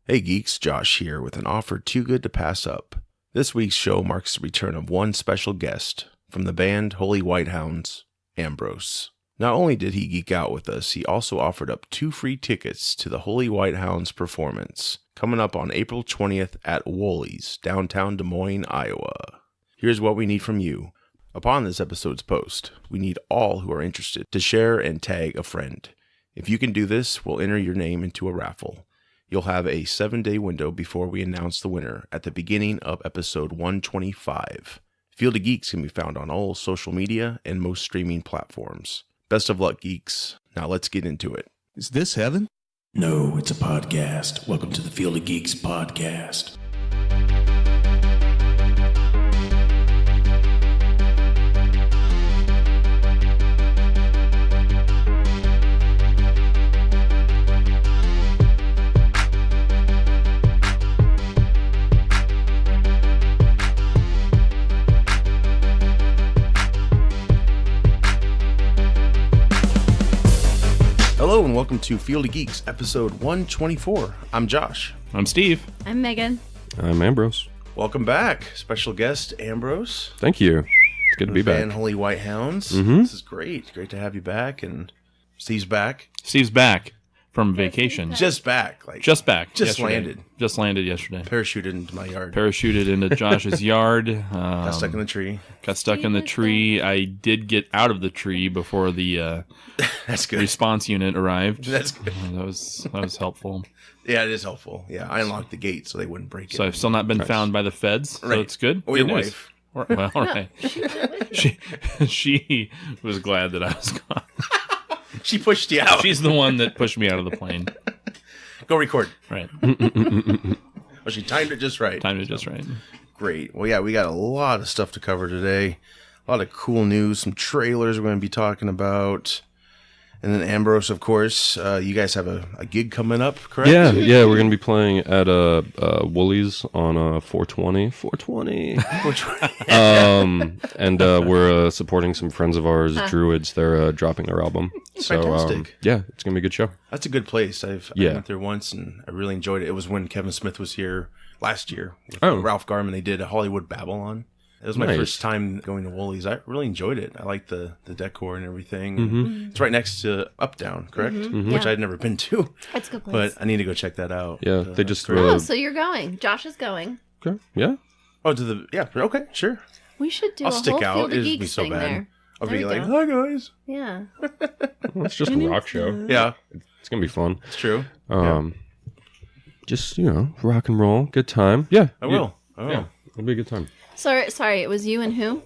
Hey Geeks, Josh here with an offer too good to pass up. This week's show marks the return of one special guest from the band Holy White Hounds, Ambrose. Not only did he geek out with us, he also offered up 2 free tickets to the Holy White Hounds performance, coming up on April 20th at Woolys, downtown Des Moines, Iowa. Here's what we need from you. Upon this episode's post, we need all who are interested to share and tag a friend. If you can do this, we'll enter your name into a raffle. You'll have a 7-day window before we announce the winner at the beginning of episode 125. Field of Geeks can be found on all social media and most streaming platforms. Best of luck, Geeks. Now let's get into it. Is this heaven? No, it's a podcast. Welcome to the Field of Geeks podcast. Hello and welcome to Field of Geeks, episode 124. I'm Josh. I'm Steve. I'm Megan. I'm Ambrose. Welcome back. Special guest, Ambrose. Thank you. It's good to be Band back. Holy White Hounds. Mhm. This is great. Great to have you back. And Steve's back. Steve's back from vacation. Just back. Just back. Just yesterday. landed. Just landed yesterday. Parachuted into my yard. Parachuted into Josh's yard. Got stuck in the tree. Got stuck in the tree. I did get out of the tree before the That's good. response unit arrived. That's good. That was helpful. Yeah, it is helpful. Yeah, I unlocked the gate so they wouldn't break it. So I've still not been found by the feds. So Right. it's good. Or your Good news. wife. Well, all right. She was glad that I was gone. She pushed you out. She's the one that pushed me out of the plane. Go record. Right. Well, she timed it just right. Timed it just right. Great. Well, yeah, we got a lot of stuff to cover today. A lot of cool news, some trailers we're going to be talking about. And then Ambrose, of course, you guys have a gig coming up, correct? Yeah, we're going to be playing at Woolys on 420. 420. And we're supporting some friends of ours, Druids. They're dropping their album. So, Fantastic. yeah, it's going to be a good show. That's a good place. I Yeah. went there once and I really enjoyed it. It was when Kevin Smith was here last year with Oh. Ralph Garman. They did a Hollywood Babylon. It was my Nice. first time going to Woolys. I really enjoyed it. I liked the decor and everything. Mm-hmm. It's right next to Uptown, correct? Mm-hmm. Which Yeah. I'd never been to. It's a good place. But I need to go check that out. Yeah, But, they just great. threw Oh, a... so you're going. Josh is going. Okay, yeah. Oh, okay, sure. We should do I'll a stick whole out. Field of It'd be Geeks so thing bad. there. I'll There be you like, go. hi guys. Yeah. Well, it's just a rock show. Yeah, It's going to be fun. it's true. Just, rock and roll. Good time. Yeah. I will. I will. Yeah, it'll be a good time. Sorry, it was you and who?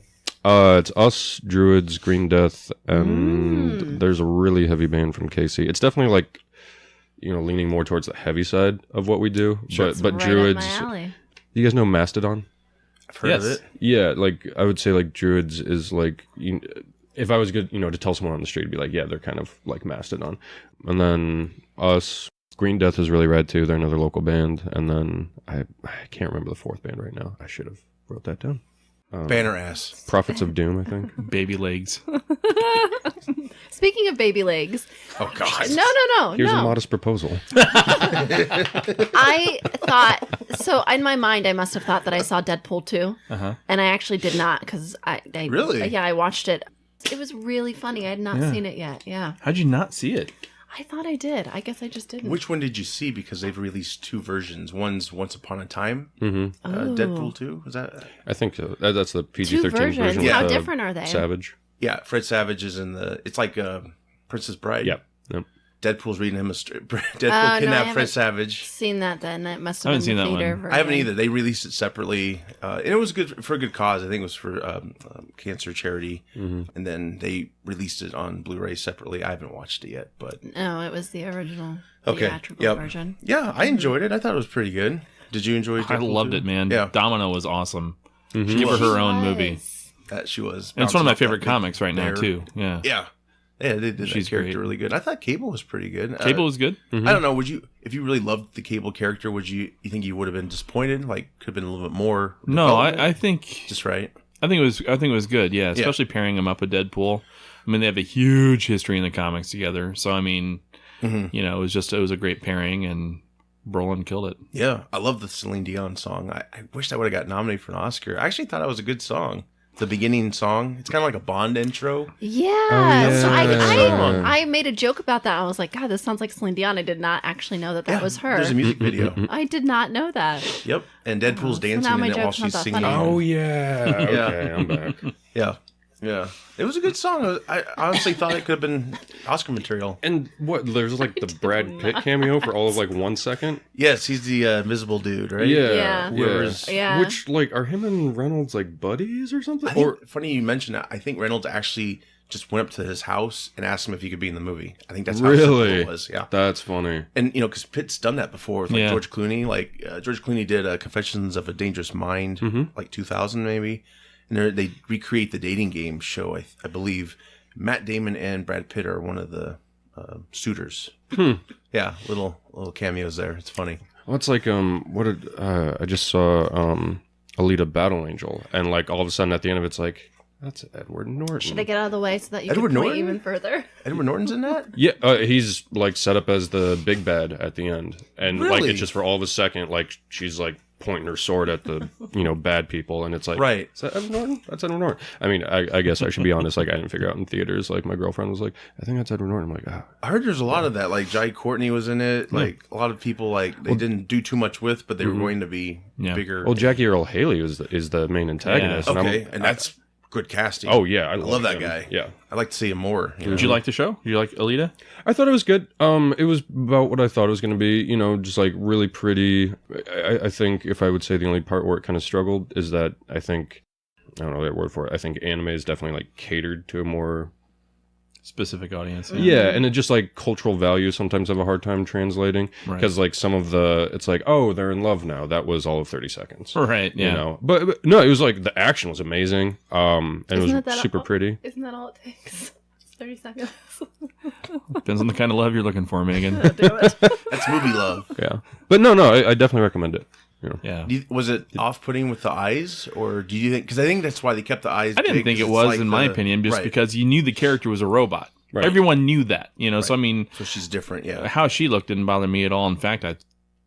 It's us, Druids, Green Death, and there's a really heavy band from KC. It's definitely like, leaning more towards the heavy side of what we do. Sure. But Right Druids, up my alley. you guys know Mastodon? I've heard of Yes. it. Yeah, like I would say like Druids is like, if I was good, to tell someone on the street, it'd be like, yeah, they're kind of like Mastodon. And then us, Green Death is really rad too. They're another local band. And then I can't remember the fourth band right now. I should have wrote that down. Banner ass. Prophets of Doom, I think. Baby legs. Speaking of baby legs. Oh God. No. Here's a modest proposal. I thought, so in my mind, I must have thought that I saw Deadpool 2. Uh-huh. And I actually did not because I Really? Yeah, I watched it. It was really funny. I had not seen it yet. Yeah. How'd you not see it? I thought I did. I guess I just didn't. Which one did you see? Because they've released 2 versions. One's Once Upon a Time. Mm-hmm. Oh. Deadpool 2. Was that? I think so. That's the Two PG-13 versions. version. Yeah. How with, different are they? Savage. Yeah, Fred Savage is in it's like Princess Bride. Yep. Deadpool's reading him Deadpool no, I kidnapped Fred haven't Savage. Seen that then. That must I have haven't been the seen that theater one. version. I haven't either. They released it separately. And it was good for a good cause. I think it was for cancer charity. Mm-hmm. And then they released it on Blu-ray separately. I haven't watched it yet, but No, it was the original Okay. theatrical Yep. version. yeah, I enjoyed it. I thought it was pretty good. Did you enjoy it? I loved it, man. Yeah. Domino was awesome. Mhm. Give her her own She movie. was. That she was. And it's one of my bouncing off favorite that comics right now, bear. too. Yeah. Yeah. Yeah, they did She's that character great. really good. I thought Cable was pretty good. Cable was good. I don't know. If you really loved the Cable character, you think you would have been disappointed? Like, could have been a little bit more. No, development? I think just right. I think it was good. Yeah, especially pairing him up with Deadpool. I mean, they have a huge history in the comics together. So I mean, Mhm. it was a great pairing, and Brolin killed it. Yeah, I love the Celine Dion song. I wished I would have got nominated for an Oscar. I actually thought it was a good song. The beginning song. It's kind of like a Bond intro. Yeah. So yeah. I made a joke about that. I was like, God, this sounds like Celine Dion. I did not actually know that was her. There's a music video. I did not know that. Yep. And Deadpool's so dancing now my in it while joke's not she's that singing. funny. Oh yeah. Okay, I'm back. Yeah. Yeah. It was a good song. I honestly thought it could have been Oscar material. And what? There's like the Brad Pitt cameo for all of like 1 second. Yes, he's the invisible dude, right? Yeah. Whoever's- Which like are him and Reynolds like buddies or something? I think, funny you mentioned that. I think Reynolds actually just went up to his house and asked him if he could be in the movie. I think that's how simple it was. Yeah. That's funny. And, because Pitt's done that before with, like, George Clooney. Like, George Clooney did Confessions of a Dangerous Mind, like 2000 maybe. And they recreate the dating game show, I believe. Matt Damon and Brad Pitt are one of the suitors. Yeah, little cameos there. It's funny. Well, it's like I just saw Alita Battle Angel, and like all of a sudden at the end of it's like, that's Edward Norton. Should I get out of the way so that you Edward can point Norton? even further? Edward Norton's in that? Yeah, he's like set up as the big bad at the end, and like Really? it's just for all of a second, like she's like pointing her sword at the bad people, and it's like, Right. is that Edward Norton? That's Edward Norton. I mean, I guess I should be honest. Like I didn't figure out in theaters. Like my girlfriend was like, I think that's Edward Norton. I'm like, ah. I heard there's a lot of that. Like, Jai Courtney was in it. Like, a lot of people, like, they didn't do too much with, but they were going to be bigger. Well, Jackie Earle Haley is the main antagonist. Yeah. Okay, and that's good casting. Oh yeah, I love that him. guy. Yeah. I'd like to see him more. Did you like the show? Did you like Alita? I thought it was good. It was about what I thought it was going to be. Just like really pretty. I think if I would say the only part where it kind of struggled is that I don't know that word for it. I think anime is definitely like catered to a more Specific audience. yeah, and it just like cultural values sometimes have a hard time translating because like some of it's like, oh, they're in love now. That was all of 30 seconds. Right. Yeah. But no, it was like the action was amazing. And it Isn't was that super pretty. Isn't that all it takes? Just 30 seconds. Depends on the kind of love you're looking for, Megan. Oh, damn it. That's movie love. Yeah, but no, I definitely recommend it. Yeah. Was it off-putting with the eyes, or do you think? Because I think that's why they kept the eyes. I didn't big, think it 'cause was, it's like in my opinion, just right. because you knew the character was a robot. Right. Everyone knew that, So I mean, So she's different. Yeah. how she looked didn't bother me at all. In fact, I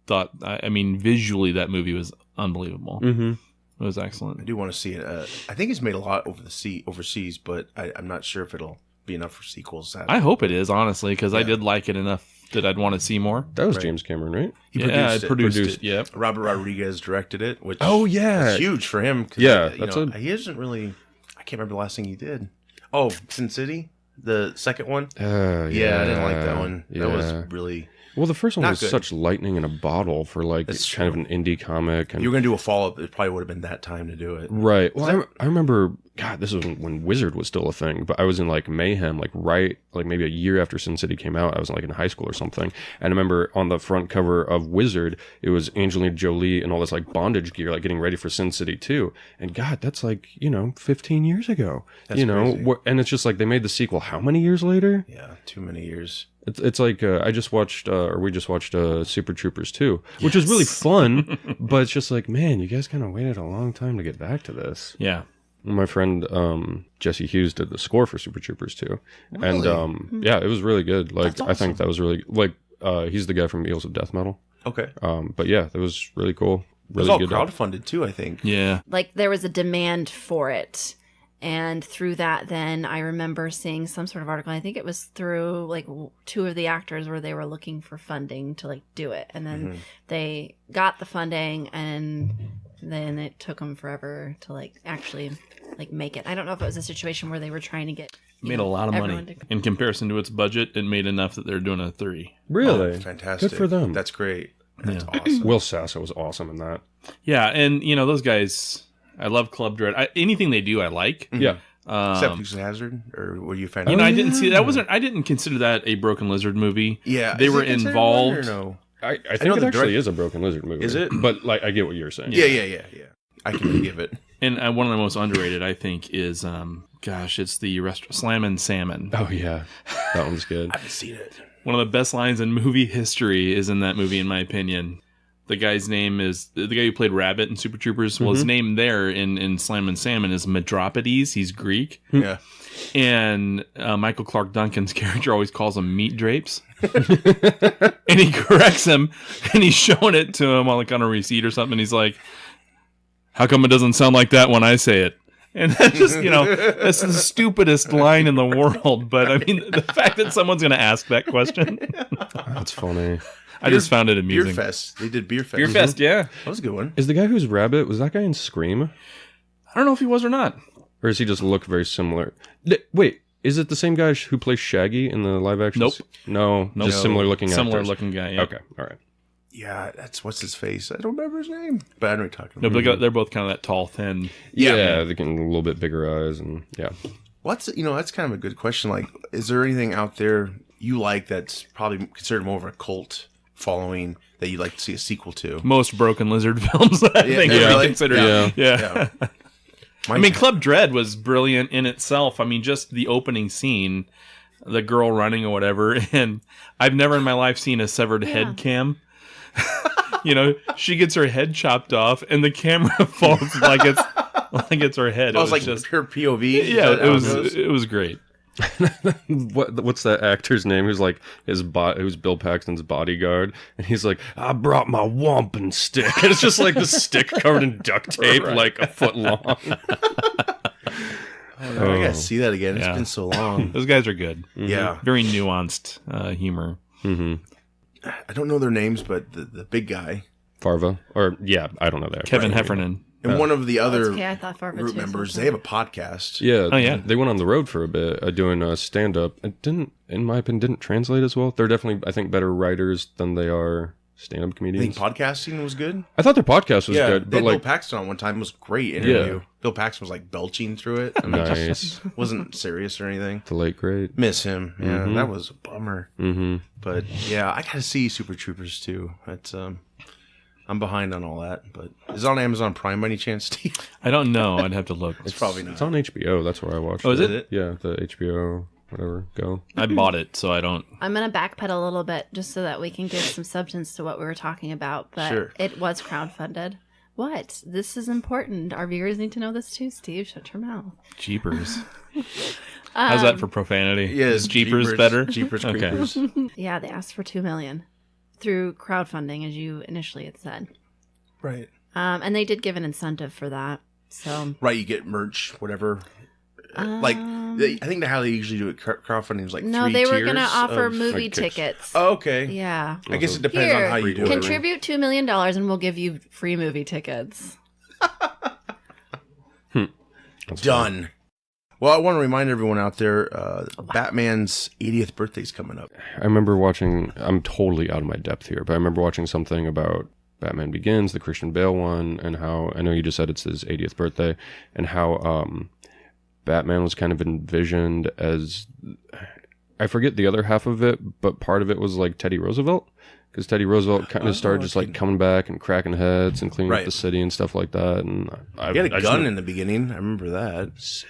thought, visually that movie was unbelievable. Mm-hmm. It was I excellent. do want to see it. I think it's made a lot overseas, but I'm not sure if it'll be enough for sequels. I hope it is, honestly, because I did like it enough that I'd want to see more. That was Right. James Cameron, right? He I produced produced it. Yep. Robert Rodriguez directed it, which Oh, yeah. is huge for him. 'Cause, Yeah, you that's know, he isn't really. I can't remember the last thing he did. Oh, Sin City, the second one. Yeah, I didn't like that one. That was really. Well, the first one not was good. such lightning in a bottle for like That's kind of an indie comic. If And you were gonna do a follow up, it probably would have been that time to do it. right. Well, I remember. God, this was when Wizard was still a thing. But I was in like Mayhem, like maybe a year after Sin City came out. I was like in high school or something. And I remember on the front cover of Wizard, it was Angelina Jolie and all this like bondage gear, like getting ready for Sin City 2. And God, that's like 15 years ago. That's crazy. And it's just like they made the sequel. How many years later? Yeah, too many years. It's like we just watched Super Troopers 2, which is really fun, but it's just like, man, you guys kind of waited a long time to get back to this. Yeah. My friend Jesse Hughes did the score for Super Troopers 2, Really? and yeah, it was really good. Like That's I think that was really like he's the guy from Eels of Death Metal. Okay. But yeah, that was really cool. It was Really all good. crowdfunded too, I think. Yeah. Like there was a demand for it. And through that, then I remember seeing some sort of article. I think it was through like two of the actors where they were looking for funding to like do it. And then they got the funding and then it took them forever to like actually like make it. I don't know if it was a situation where they were trying to get Made a lot of everyone money. to- In comparison to its budget, it made enough that they're doing a 3. Really Oh, fantastic. Good for them. That's great. That's Yeah. awesome. Will Sasso was awesome in that. Yeah, and those guys, I love Club Dread. Anything they do, I like. Yeah. Except Dukes of Hazzard, or were you a fan? I didn't see that. I didn't consider that a Broken Lizard movie. Yeah, they is were it considered involved. one or no? I know think it the actually direct- is a Broken Lizard movie. Is it? But like I get what you're saying. Yeah. I can forgive it. And one of the most underrated, I think, is it's the restaurant Slammin' Salmon. Oh yeah, that one's good. I haven't seen it. One of the best lines in movie history is in that movie, in my opinion. The guy's name is the guy who played Rabbit in Super Troopers. Well, his name there in Slam and Salmon is Metropodes. He's Greek. Yeah. And Michael Clark Duncan's character always calls him meat drapes. And he corrects him, and he's showing it to him on like on a receipt or something. And he's like, "How come it doesn't sound like that when I say it?" And that's just, that's the stupidest line in the world. But I mean, the fact that someone's going to ask that question, That's funny. I just found it amusing. Beer Fest. They did Beer Fest. Beer Fest, yeah. That was a good one. Is the guy who's Rabbit, was that guy in Scream? I don't know if he was or not. Or does he just look very similar? Wait, is it the same guy who plays Shaggy in the live action? Nope. No, just similar looking actors. Similar looking guy, yeah. Okay, all right. Yeah, what's his face? I don't remember his name. But I know what you're talking No, about. but they're both kind of that tall, thin. Yeah, they can a little bit bigger eyes and yeah. That's kind of a good question. Like, is there anything out there you like that's probably considered more of a cult following that you'd like to see a sequel to? Most Broken Lizard films that I think would really? be considered. Yeah. I mean, Club Dread was brilliant in itself. I mean, just the opening scene, the girl running or whatever, and I've never in my life seen a severed head cam. She gets her head chopped off, and the camera falls like it's her head. It was like just pure POV. Yeah, it was great. What's that actor's name? Who's like who's Bill Paxton's bodyguard, and he's like, "I brought my wampum stick," and it's just like the stick covered in duct tape, like a foot long. I gotta see that again. It's been so long. Those guys are good. Mm-hmm. Yeah, very nuanced humor. Mm-hmm. I don't know their names, but the big guy, Farva, or I don't know that. Kevin Heffernan. And one of the other I thought group members, they have a podcast. Yeah. Oh, yeah. They went on the road for a bit doing stand-up. It didn't, in my opinion, didn't translate as well. They're definitely, I think, better writers than they are stand-up I comedians. think podcasting was good. I thought their podcast was good. They But had like, Bill Paxton on one time. It was a great interview. Yeah. Bill Paxton was like belching through it. I mean, nice. wasn't serious or anything. The late great. Miss him. Yeah, Mhm. that was a bummer. Mm-hmm. But yeah, I gotta see Super Troopers too. That's I'm behind on all that. But is it on Amazon Prime by any chance, Steve? I don't know. I'd have to look. It's probably not. It's on HBO. That's where I watched Oh, is it. it? Yeah, the HBO, whatever, go. I bought it, so I don't. I'm going to backpedal a little bit just so that we can give some substance to what we were talking about. But Sure. it was crowdfunded. What? This is important. Our viewers need to know this too, Steve. Shut your mouth. Jeepers. How's that for profanity? Yeah, Is Jeepers better? Jeepers Okay. Creepers. Yeah, they asked for $2 million through crowdfunding, as you initially had said. Right. And they did give an incentive for that. So Right, you get merch, whatever. Like, I think how they usually do it, crowdfunding is like no, 3 they were tiers going to offer of- movie like kicks. tickets. Oh, okay. Yeah. I guess it depends Here, on how you do it. contribute $2 million and we'll give you free movie tickets. Done. Well, I want to remind everyone out there, Batman's 80th birthday's coming up. I remember watching, I'm totally out of my depth here, but I remember watching something about Batman Begins, the Christian Bale one, and how, I know you just said it's his 80th birthday, and how Batman was kind of envisioned as, I forget the other half of it, but part of it was like Teddy Roosevelt, because Teddy Roosevelt kind of started just like coming back and cracking heads and cleaning up the city and stuff like that. And He had a gun in the beginning. I remember that. Sick.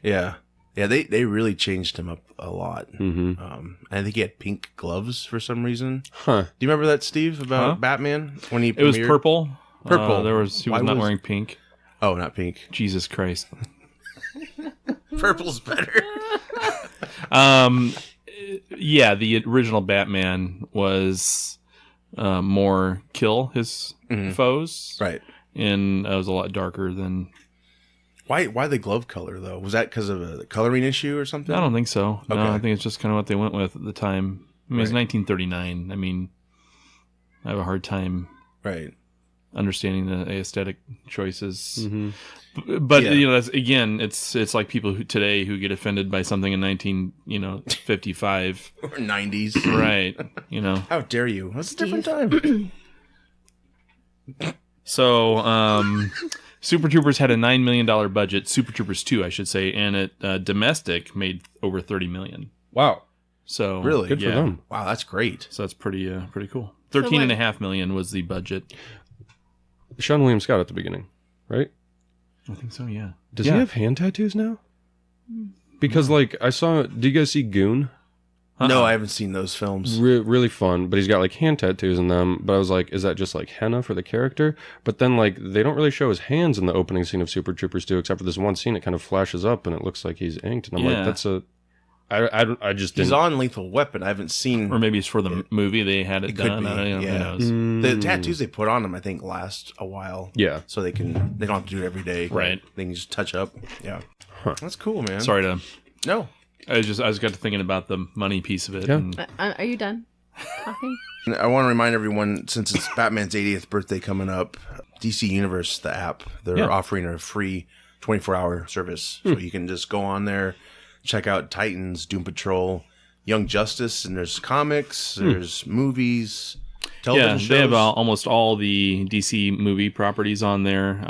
Yeah. Yeah, they really changed him up a lot. Mm-hmm. I think he had pink gloves for some reason. Huh. Do you remember that, Steve, about Huh? Batman when he It was premiered? purple. Purple. He was Why not was- wearing pink. Oh, not pink. Jesus Christ. Purple's better. Yeah, the original Batman was more kill his foes. Right. And it was a lot darker than. Why the glove color, though? Was that because of a coloring issue or something? I don't think so. No, Okay. I think it's just kind of what they went with at the time. I mean, it's 1939. I mean, I have a hard time Right. understanding the aesthetic choices. Mm-hmm. But Yeah. that's, again, it's like people who today who get offended by something in 1955. Or 90s. Right. How dare you? That's a different time. So, Super Troopers had a $9 million budget. Super Troopers 2, I should say, and it domestic made over $30 million. Wow. So Really? Good for them. Wow, that's great. So that's pretty cool. $13.5 million was the budget. Sean William Scott at the beginning, right? I think so. Yeah. Does he have hand tattoos now? Because like I saw, do you guys see Goon? No, I haven't seen those films. Really fun, but he's got like hand tattoos in them. But I was like, is that just like henna for the character? But then like they don't really show his hands in the opening scene of Super Troopers 2, except for this one scene. It kind of flashes up and it looks like he's inked, and I'm like, that's a. I just didn't. He's on Lethal Weapon. I haven't seen. Or maybe it's for the movie they had it done. Could be, Who knows? The tattoos they put on him, I think, last a while. Yeah. So they don't have to do it every day. Right. They can just touch up. Yeah. That's cool, man. Sorry to. No. I just got to thinking about the money piece of it. Yeah. And Are you done talking? I want to remind everyone, since it's Batman's 80th birthday coming up, DC Universe, the app, they're offering a free 24-hour service. So you can just go on there, check out Titans, Doom Patrol, Young Justice, and there's comics, there's movies, television shows. They have almost all the DC movie properties on there,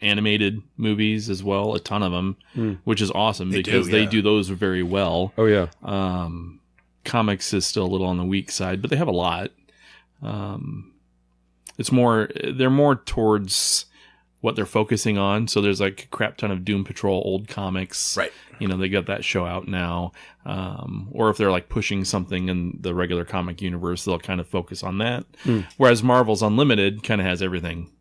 animated movies as well, a ton of them, which is awesome because they do those very well. Oh yeah. Comics is still a little on the weak side, but they have a lot. They're more towards what they're focusing on. So there's like a crap ton of Doom Patrol old comics. Right. They got that show out now. Or if they're like pushing something in the regular comic universe, they'll kind of focus on that. Whereas Marvel's Unlimited kind of has everything.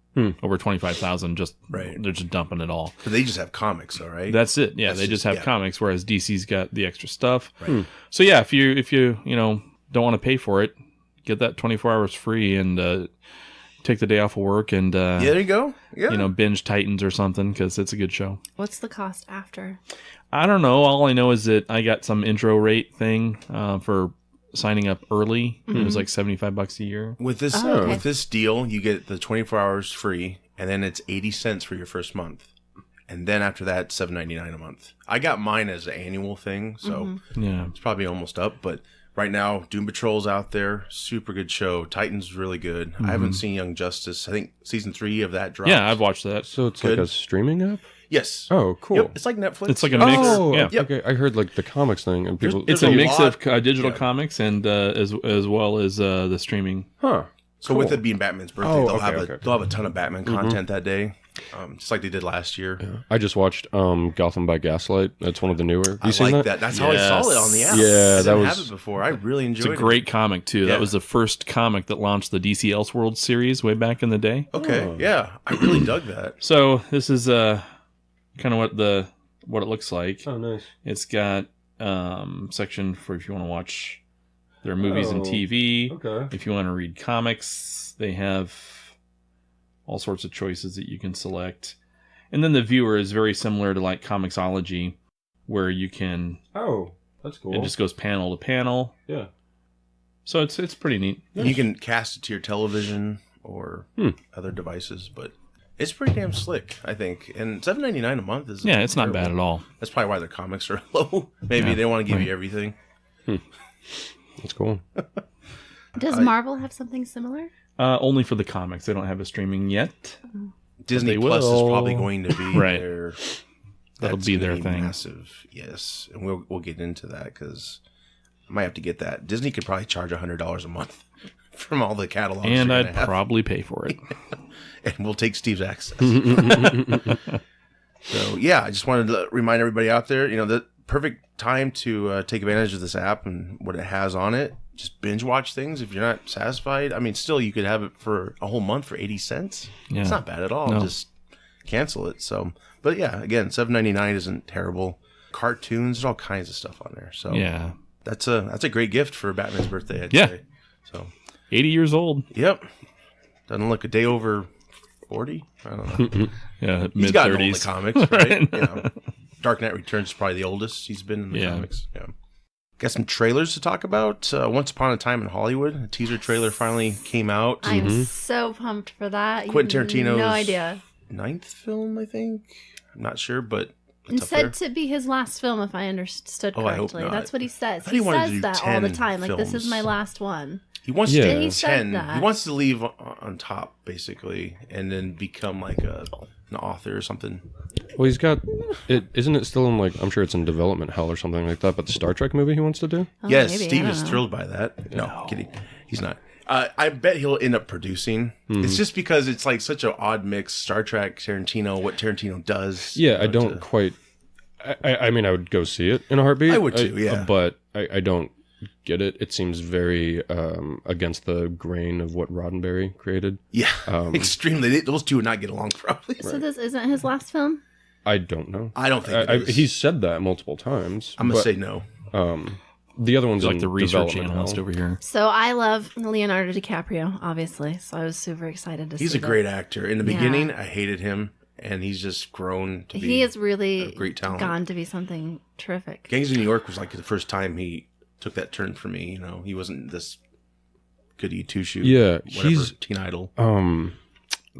Over 25,000, they're just dumping it all. But they just have comics, though, right? That's it. Yeah, they just have comics, whereas DC's got the extra stuff. Right. So yeah, if you don't want to pay for it, get that 24 hours free and take the day off of work and there you go. Yeah. Binge Titans or something because it's a good show. What's the cost after? I don't know. All I know is that I got some intro rate thing for signing up early. It was like $75 a year. With this deal, you get the 24 hours free, and then it's 80 cents for your first month. And then after that, $7.99 a month. I got mine as an annual thing, so it's probably almost up. But right now, Doom Patrol's out there. Super good show. Titan's really good. I haven't seen Young Justice. I think season 3 of that dropped. Yeah, I've watched that. So it's like a streaming app? Yes. Oh, cool. Yep. It's like Netflix. It's like a mix. Oh, yeah. okay. I heard like the comics thing, and people. It's There's a a mix lot- of digital comics and as well as the streaming. Huh. So with it being Batman's birthday, Oh, they'll okay. have a ton of Batman content that day, just like they did last year. I just watched Gotham by Gaslight. That's one of the newer. I like that. That's how I saw it on the app. Yeah, I that didn't was- have it before. I really enjoyed it. It's a great comic too. Yeah. That was the first comic that launched the DC Elseworlds series way back in the day. Okay, yeah, I really dug that. So this is kind of what it looks like. Oh, nice. It's got section for if you want to watch their movies and TV. Okay. If you want to read comics, they have all sorts of choices that you can select. And then the viewer is very similar to like Comixology, where you can. Oh, that's cool. It just goes panel to panel. Yeah. So it's pretty neat. You can cast it to your television or other devices, but it's pretty damn slick, I think. And $7.99 a month is Yeah, it's not bad at all. That's probably why their comics are low. Maybe they want to give you everything. That's cool. Does Marvel have something similar? Only for the comics. They don't have a streaming yet. Disney they Plus is will. probably going to be Right. their. That'll that's be gonna their thing. Massive, yes, and we'll get into that because I might have to get that. Disney could probably charge $100 a month from all the catalogs, And they're I'd gonna have. probably pay for it. And we'll take Steve's access. So yeah, I just wanted to remind everybody out there, the perfect time to take advantage of this app and what it has on it. Just binge watch things if you're not satisfied. I mean, still you could have it for a whole month for 80 cents. Yeah. It's not bad at all. No. Just cancel it. So, but yeah, again, $7.99 isn't terrible. Cartoons, there's all kinds of stuff on there. So Yeah. that's a great gift for Batman's birthday. I'd Yeah. say. So 80 years old. yep, doesn't look a day over 40. I don't know. Yeah, He's mid gotten old in the 30s. comics, right? Dark Knight Returns is probably the oldest he's been in the Yeah. comics. Yeah. Got some trailers to talk about. Once Upon a Time in Hollywood, a teaser trailer finally came out. I'm so pumped for that. You Quentin have Tarantino's No idea. 9th film, I think. I'm not sure, but And it's up there. said to be his last film, if I understood Oh, I hope correctly. not. That's what he says. thought He he wanted to says do that all the 10 time. Like, this is films. my last one. He wants Yeah. to do He said 10. that. He wants to leave on top, basically, and then become like an author or something. Well, he's got it. Isn't it still in like? I'm sure it's in development hell or something like that. But the Star Trek movie he wants to do. Oh, Yes, maybe, Steve I is don't know. thrilled by that. No, kidding. He's not. I bet he'll end up producing. It's just because it's like such an odd mix. Star Trek, Tarantino, what Tarantino does. Yeah, I don't quite. I mean, I would go see it in a heartbeat. I would too, yeah. But I don't get it. It seems very against the grain of what Roddenberry created. Yeah, extremely. Those two would not get along probably. So this isn't his last film? I don't know. I don't think it is. He's said that multiple times. I'm going to say no. The other one's Like in the research development analyst hell. over here. So I love Leonardo DiCaprio, obviously. So I was super excited to see He's a that. great actor. In the Yeah. beginning, I hated him, and he's just grown to be. He has really great talent. gone to be something terrific. Gangs of New York was like the first time he took that turn for me. You know, he wasn't this goody two shoe. Yeah, whatever, he's teen idol.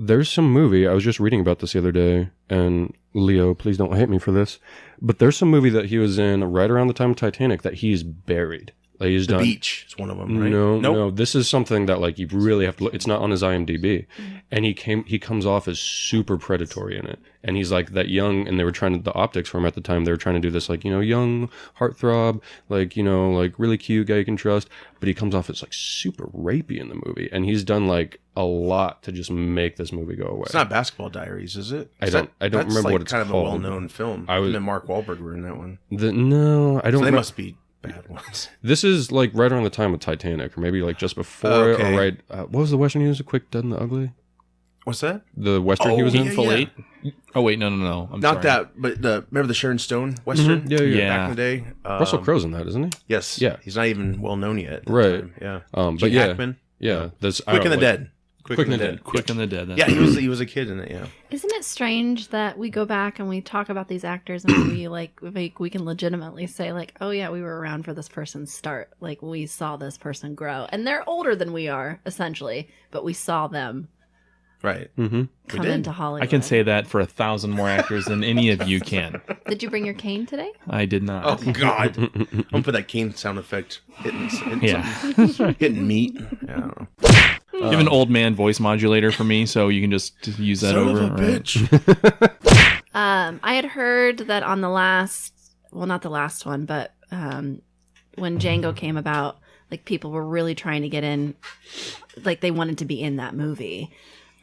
There's some movie, I was just reading about this the other day, and Leo, please don't hate me for this, but there's some movie that he was in right around the time of Titanic that he's buried. Like he's The done. Beach is one of them, right? No, Nope. no. This is something that like you really have to look. It's not on his IMDb, and he comes off as super predatory in it, and he's like that young. And they were trying to the optics for him at the time. They were trying to do this like young heartthrob, like like really cute guy you can trust. But he comes off as like super rapey in the movie, and he's done like a lot to just make this movie go away. It's not Basketball Diaries, is it? I don't remember like what it's kind of called. a well-known film. I was- Him and Mark Wahlberg were in that one. No, I don't. So they remem- must be bad ones. This is like right around the time of Titanic, or maybe like just before it, Okay. or right. What was the western he was? A Quick, Dead, and the Ugly. What's that? The western he was in. yeah, Full yeah. 8? Oh, wait, no. I'm Not sorry. that, but remember the Sharon Stone Western? Mhm. Yeah, yeah. Back in the day? Russell Crowe's in that, isn't he? Yes. Yeah. He's not even well known yet. at that Right. time. Yeah. But Gene yeah, Hackman? yeah. That's Quick and the like- Dead. Quick and the Dead. Quick and the Dead. That's Yeah, he was a kid in it, yeah. Isn't it strange that we go back and we talk about these actors and we can legitimately say like, oh yeah, we were around for this person's start. Like we saw this person grow. And they're older than we are, essentially, but we saw them Right. Mhm. come did. into Hollywood. I can say that for 1,000 more actors than any of you can. Did you bring your cane today? I did not. Oh, God. I'm going to put that cane sound effect hitting Yeah. something. Hitting meat. Yeah, I don't know. You have an old man voice modulator for me, so you can just use that Son over. of a All right. bitch. I had heard that on the last, well, not the last one, but when Django came about, like people were really trying to get in, like they wanted to be in that movie.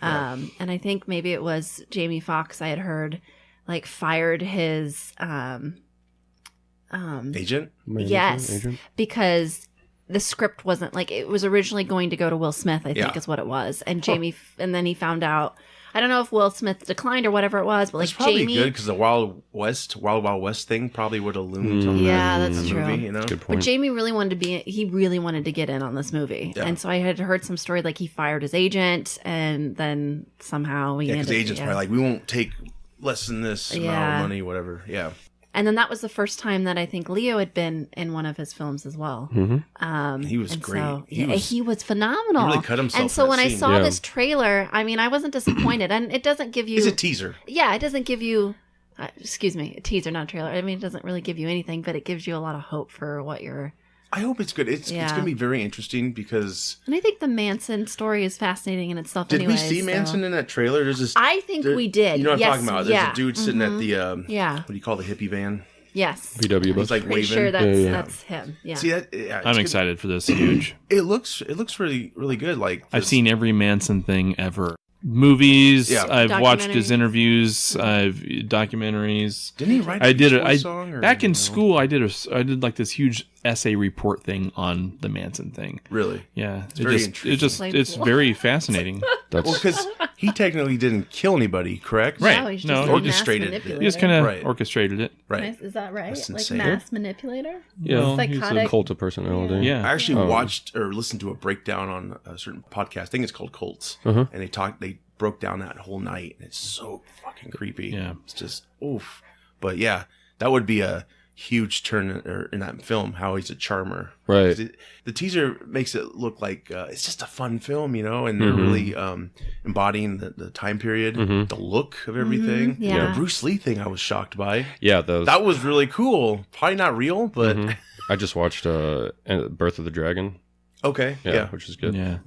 And I think maybe it was Jamie Foxx, I had heard, like fired his, Agent? yes, Agent? because the script wasn't like, it was originally going to go to Will Smith, I think Yeah. is what it was. And and then he found out, I don't know if Will Smith declined or whatever it was, but like It's probably Jamie. good because the Wild Wild West thing probably would have loomed on Yeah, that that's movie, true. you know? Good But point. Jamie really wanted to he really wanted to get in on this movie. Yeah. And so I had heard some story like he fired his agent and then somehow he Yeah, because ended the agent's probably like, we won't take less than this amount Yeah. of money, whatever. Yeah. And then that was the first time that I think Leo had been in one of his films as well. He was And great. so, He was- he was phenomenal. he really cut himself And so in when that I scene. saw Yeah. this trailer, I mean, I wasn't disappointed. And it doesn't give you He's a teaser. yeah, it doesn't give you excuse me, a teaser, not a trailer. I mean, it doesn't really give you anything, but it gives you a lot of hope for what you're. I hope it's good. It's Yeah. going to be very interesting because And I think the Manson story is fascinating in itself. did anyways, we see so- Manson in that trailer? There's this. I think we did. You know what I'm Yes, talking about? yeah. There's a dude sitting at the Yeah. what do you call the hippie van? Yes. VW bus. He's like Pretty waving. sure that's Yeah. that's him. Yeah. See that? Yeah, it's I'm good. excited for this. Huge. It looks really good. Like I've this- seen every Manson thing ever. Movies. Yeah. I've watched his Documentaries. interviews. I've documentaries. Didn't he write? I did a it. Beach Boys song, or Back in no? school. I did like this huge essay report thing on the Manson thing. Really? Yeah, very intriguing. it's very fascinating. That's Well, because he technically didn't kill anybody, correct? Right. No, he's No, just he a orchestrated mass it. manipulator. He just kind of Right. orchestrated it. Right. Is that right? That's Like insane. mass manipulator? yeah. Well, He's a Psychotic. cult of personality. Yeah. I actually watched or listened to a breakdown on a certain podcast. I think it's called Cults, and they broke down that whole night. And it's so fucking creepy. Yeah. It's just oof. But yeah, that would be a huge turn in that film. How he's a charmer, Right. 'Cause the teaser makes it look like it's just a fun film, you know, and they're really embodying the time period, the look of everything. Yeah. The Bruce Lee thing, I was shocked by. Yeah, those. That was really cool. Probably not real, but I just watched Birth of the Dragon. okay. Yeah. Which is good. Yeah.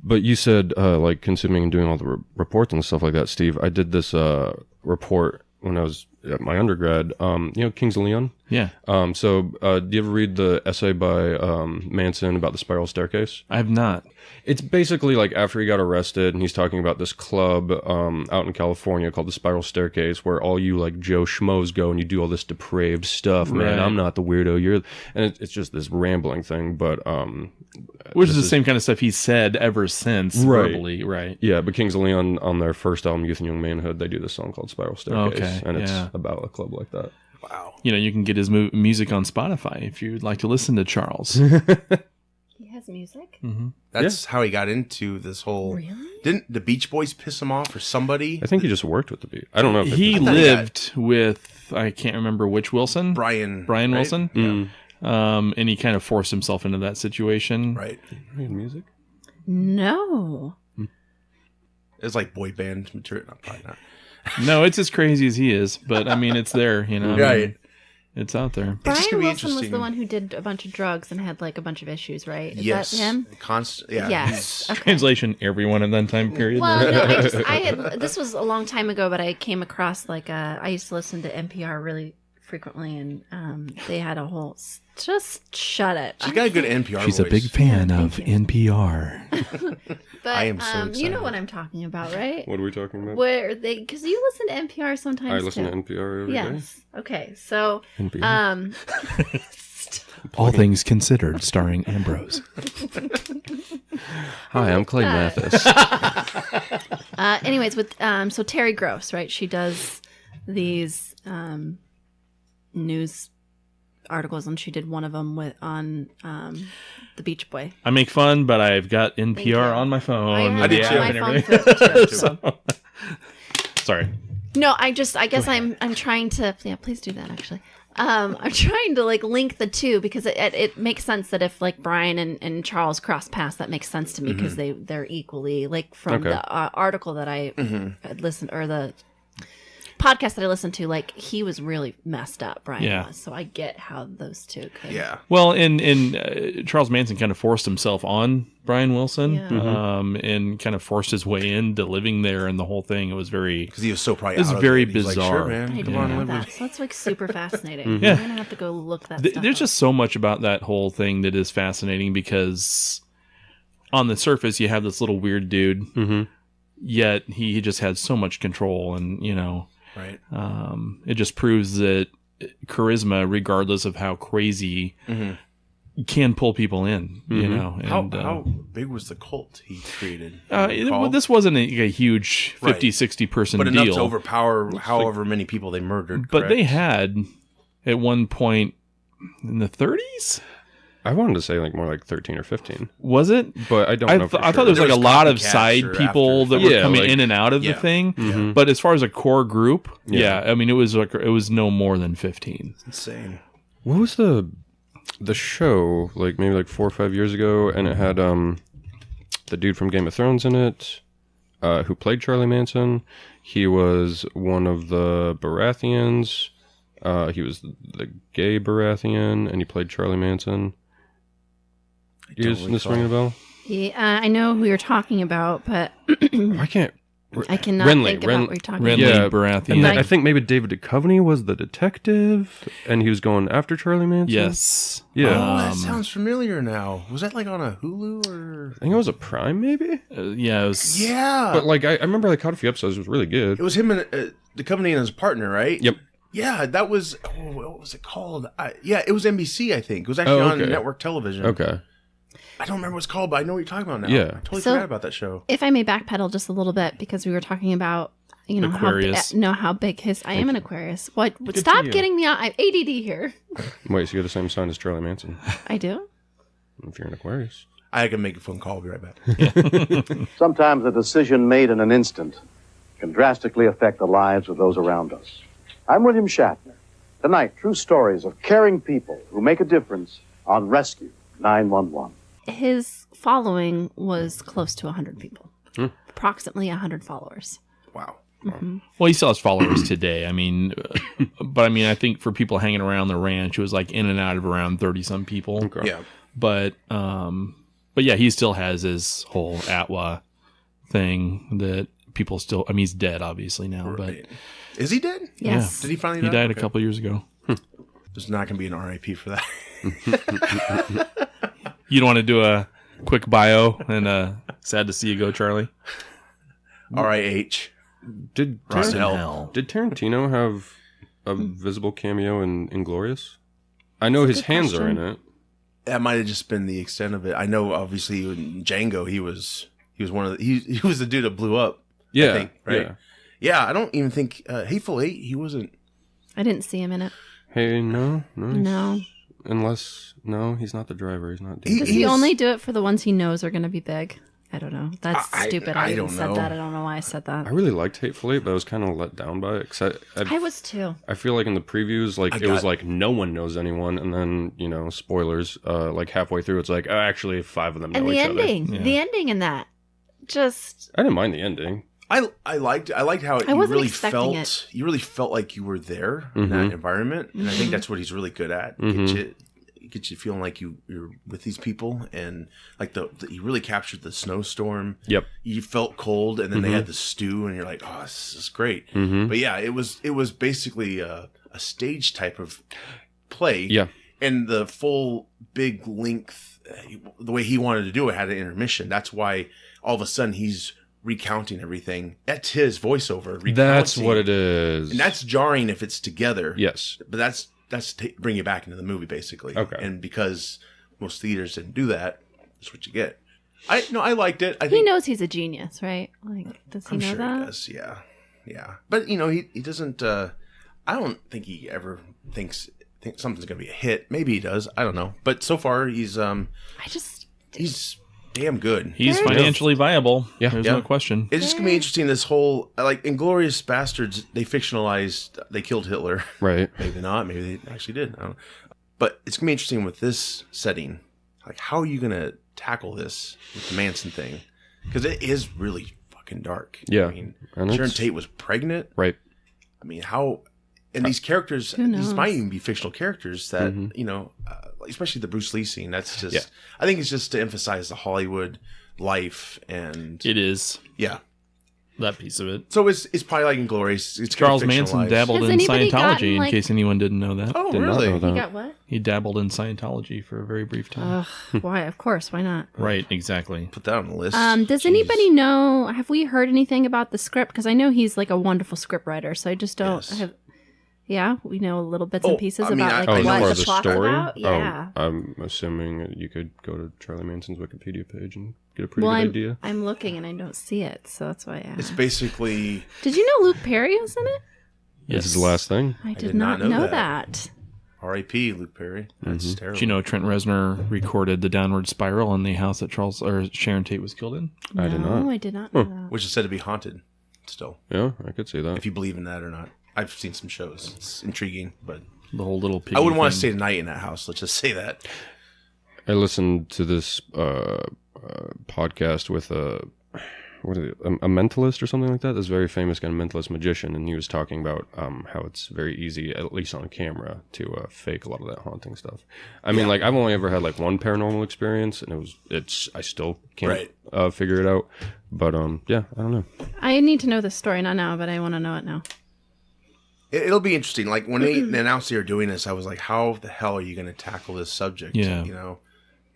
But you said like consuming and doing all the reports and stuff like that, Steve. I did this report when I was at my undergrad. Kings of Leon. Yeah. Do you ever read the essay by Manson about the spiral staircase? I have not. It's basically like after he got arrested, and he's talking about this club out in California called the Spiral Staircase, where all you like Joe Schmoes go and you do all this depraved stuff. Man, Right. I'm not the weirdo. You're, and it's just this rambling thing. But Which is the same kind of stuff he's said ever since Right. verbally, right? yeah, but Kings of Leon on their first album, Youth and Young Manhood, they do this song called Spiral Staircase, Okay, and it's yeah. about a club like that. Wow. You can get his music on Spotify if you'd like to listen to Charles. He has music. That's how he got into this whole. Really? Didn't the Beach Boys piss him off or somebody? I think he just worked with the beat. I don't know if He I thought he lived with, I can't remember which Wilson. Brian Brian right? Wilson. Yeah. And he kind of forced himself into that situation. Right. music. No. It's like boy band material. No, probably not. No, it's as crazy as he is, but I mean, it's there, I mean, Right. it's out there. It's just Brian gonna be Wilson was interesting. the one who did a bunch of drugs and had like a bunch of issues, right? Is Yes. that him? Yeah. Yes. he's- Okay. Translation: everyone in that time period. Well, no, this was a long time ago, but I came across I used to listen to NPR really frequently, and they had a whole, just shut it. She's got a good NPR She's voice. a big fan Yeah, of thank you. NPR. But I am so you know excited. what I'm talking about, right? What are we talking about? Where because you listen to NPR sometimes. I listen too. to NPR every day. Yes. Okay. So, NPR. All Things Considered, starring Ambrose. Hi, I'm Clay Mathis. anyways, with so Terry Gross, right? She does these news articles, and she did one of them on the Beach Boy. I make fun, but I've got you. NPR on my phone. I with did the too. app my and phone everything. too. So- sorry. No, I guess I'm trying to. Yeah, please do that. Actually, I'm trying to like link the two because it makes sense that if like Brian and Charles cross paths, that makes sense to me because they're equally like from Okay. the article that I had listened or the podcast that I listened to. Like he was really messed up, Brian Yeah. was. So I get how those two could. Yeah. Well, and Charles Manson kind of forced himself on Brian Wilson, Yeah. and kind of forced his way into living there, and the whole thing. It was very. Because he was so probably. It's out of very it. He's like, bizarre. sure, man. I Come didn't on, know live that. with So that's like super fascinating. Yeah. I'm gonna have to go look that. stuff There's up. just so much about that whole thing that is fascinating because on the surface you have this little weird dude, yet he just had so much control, and Right. it just proves that charisma, regardless of how crazy, can pull people in. And, How big was the cult he created? this wasn't a huge 50, Right. 60 person but enough deal, to overpower however many people they murdered. but they correct? had at one point in the 30s. I wanted to say like more like 13 or 15, Was it? but I don't I know. For thought sure. there was like There a was lot of copycats side or people after- that were Yeah, coming like- in and out of Yeah. the thing. Mhm. But as far as a core group, Yeah. I mean, it was no more than 15. Insane. What was the show like maybe like 4 or 5 years ago, and it had the dude from Game of Thrones in it, who played Charlie Manson. He was one of the Baratheons. He was the gay Baratheon, and he played Charlie Manson. Is this ringing a bell? Yeah, I know who you're talking about, but I can't. I cannot think about what you're talking Renly about. Baratheon. And then Like- I think maybe David Duchovny was the detective, and he was going after Charlie Manson. Yes. Yeah. Oh, that Um, sounds familiar now. Was that like on a Hulu or? I think it was a Prime, maybe. Yeah. It was, Yeah. But like, I remember I caught a few episodes. It was really good. it was him and the company and his partner, right? Yep. Yeah, that was. Oh, what was it called? Yeah, it was NBC. I think it was actually Oh, on okay. network television. Okay. I don't remember what it's called, but I know what you're talking about now. Yeah. I totally So- forgot about that show. If I may backpedal just a little bit, because we were talking about, Aquarius. how big his. I am an Aquarius. What? Good Stop for you. getting me on. I'm ADD here. Wait, so you're the same sign as Charlie Manson? I do. If you're an Aquarius. I can make a phone call. I'll be right back. Sometimes a decision made in an instant can drastically affect the lives of those around us. I'm William Shatner. Tonight, true stories of caring people who make a difference on Rescue 911. His following was close to 100 people. Approximately 100 followers. Wow. Well, he still has followers today. I mean, but I mean, I think for people hanging around the ranch, it was like in and out of around 30 some people. Okay. Yeah. But yeah, he still has his whole Atwa thing that people still. I mean, he's dead obviously now, Right. Is he dead? Yes. Did he finally but die? he died Okay. a couple years ago. There's not going to be an RIP for that. You don't want to do a quick bio and sad to see you go, Charlie. RIH. Did Rot in Tarantino, hell. did Tarantino have a visible cameo in Inglourious? I know his good hands are in question. it. That might have just been the extent of it. I know, obviously, in Django, he was one of the, he was the dude that blew up. Yeah, I think, right? yeah. Yeah, I don't even think Hateful Eight. He wasn't. I didn't see him in it. Hey, no. No. Unless he's not the driver. He's not. He- Does David. he He's- only do it for the ones he knows are going to be big? I don't know. That's I- stupid. I I, even don't said know. that. I don't know why I said that. I really liked Hateful Eight, but I was kind of let down by it. Cause I was too. I feel like in the previews, like I it was got- like no one knows anyone, and then spoilers. Like halfway through, it's like actually 5 of them know And the each ending, Yeah. the ending in that, just other. I didn't mind the ending. I liked how I you wasn't really expecting felt. You really felt like you were there in that environment, and I think that's what he's really good at. Get you feeling like you're with these people, and like you really captured the snowstorm. Yep. You felt cold, and then they had the stew, and you're like, oh, this is great. But yeah, it was basically a stage type of play. Yeah. And the full big length, the way he wanted to do it, had an intermission. That's why all of a sudden he's recounting everything. That's his voiceover. Recounting. That's what it is. And that's jarring if it's together. yes. But that's to bring you back into the movie, basically. Okay. And because most theaters didn't do that, that's what you get. I liked it. I he think knows he's a genius, right? Like, does he I'm know sure that? he does. Yeah. But he doesn't. I don't think he ever thinks something's gonna be a hit. Maybe he does. I don't know. But so far he's damn good. He's There it is. financially viable. Yeah. There's Yeah. no question. It's just gonna be interesting. This whole Inglourious Bastards. They fictionalized. They killed Hitler. Right. Maybe not. Maybe they actually did. I don't know. But it's gonna be interesting with this setting. Like, how are you gonna tackle this with the Manson thing? Because it is really fucking dark. Yeah. I mean, And Sharon it's- Tate was pregnant. Right. I mean, how? And these characters, Who knows? these might even be fictional characters that Mm-hmm. especially the Bruce Lee scene. That's just. Yeah. I think it's just to emphasize the Hollywood life and It is yeah. that piece of it. So it's probably like Inglorious. It's Charles kinda Manson fictionalized. dabbled Has in anybody Scientology, gotten, like- in case anyone didn't know that. Oh, Did not really? know He that. got what? He dabbled in Scientology for a very brief time. Why? Of course. Why not? Right, exactly. Put that on the list. Does Jeez. anybody know? Have we heard anything about the script? Because I know he's like a wonderful script writer, so I just don't Yes. have. Yeah, we know little bits Oh, and pieces I mean, about I- like I Oh, know as what far the as the plot's story? about. Yeah. Oh, I'm assuming you could go to Charlie Manson's Wikipedia page and get a pretty Well, good idea. I'm looking and I don't see it, so that's why I It's asked. basically Did you know Luke Perry was in it? This is the last thing. I did did not not know know that. that. R.I.P. Luke Perry. That's terrible. Did you know Trent Reznor recorded the downward spiral in the house that Sharon Tate was killed in? I did not. No, I did not know that. Which is said to be haunted still, Yeah, I could see that. if you believe in that or not. I've seen some shows. It's intriguing, but The whole little piggy I wouldn't want to thing. stay the night in that house. Let's just say that. I listened to this podcast with a mentalist or something like that. This very famous kind of mentalist magician, and he was talking about how it's very easy, at least on camera, to fake a lot of that haunting stuff. I mean, like I've only ever had like one paranormal experience, and I still can't figure it out. But yeah, I don't know. I need to know the story, not now, but I want to know it now. It'll be interesting. Like when they announced they were doing this, I was like, how the hell are you going to tackle this subject? Yeah. You know?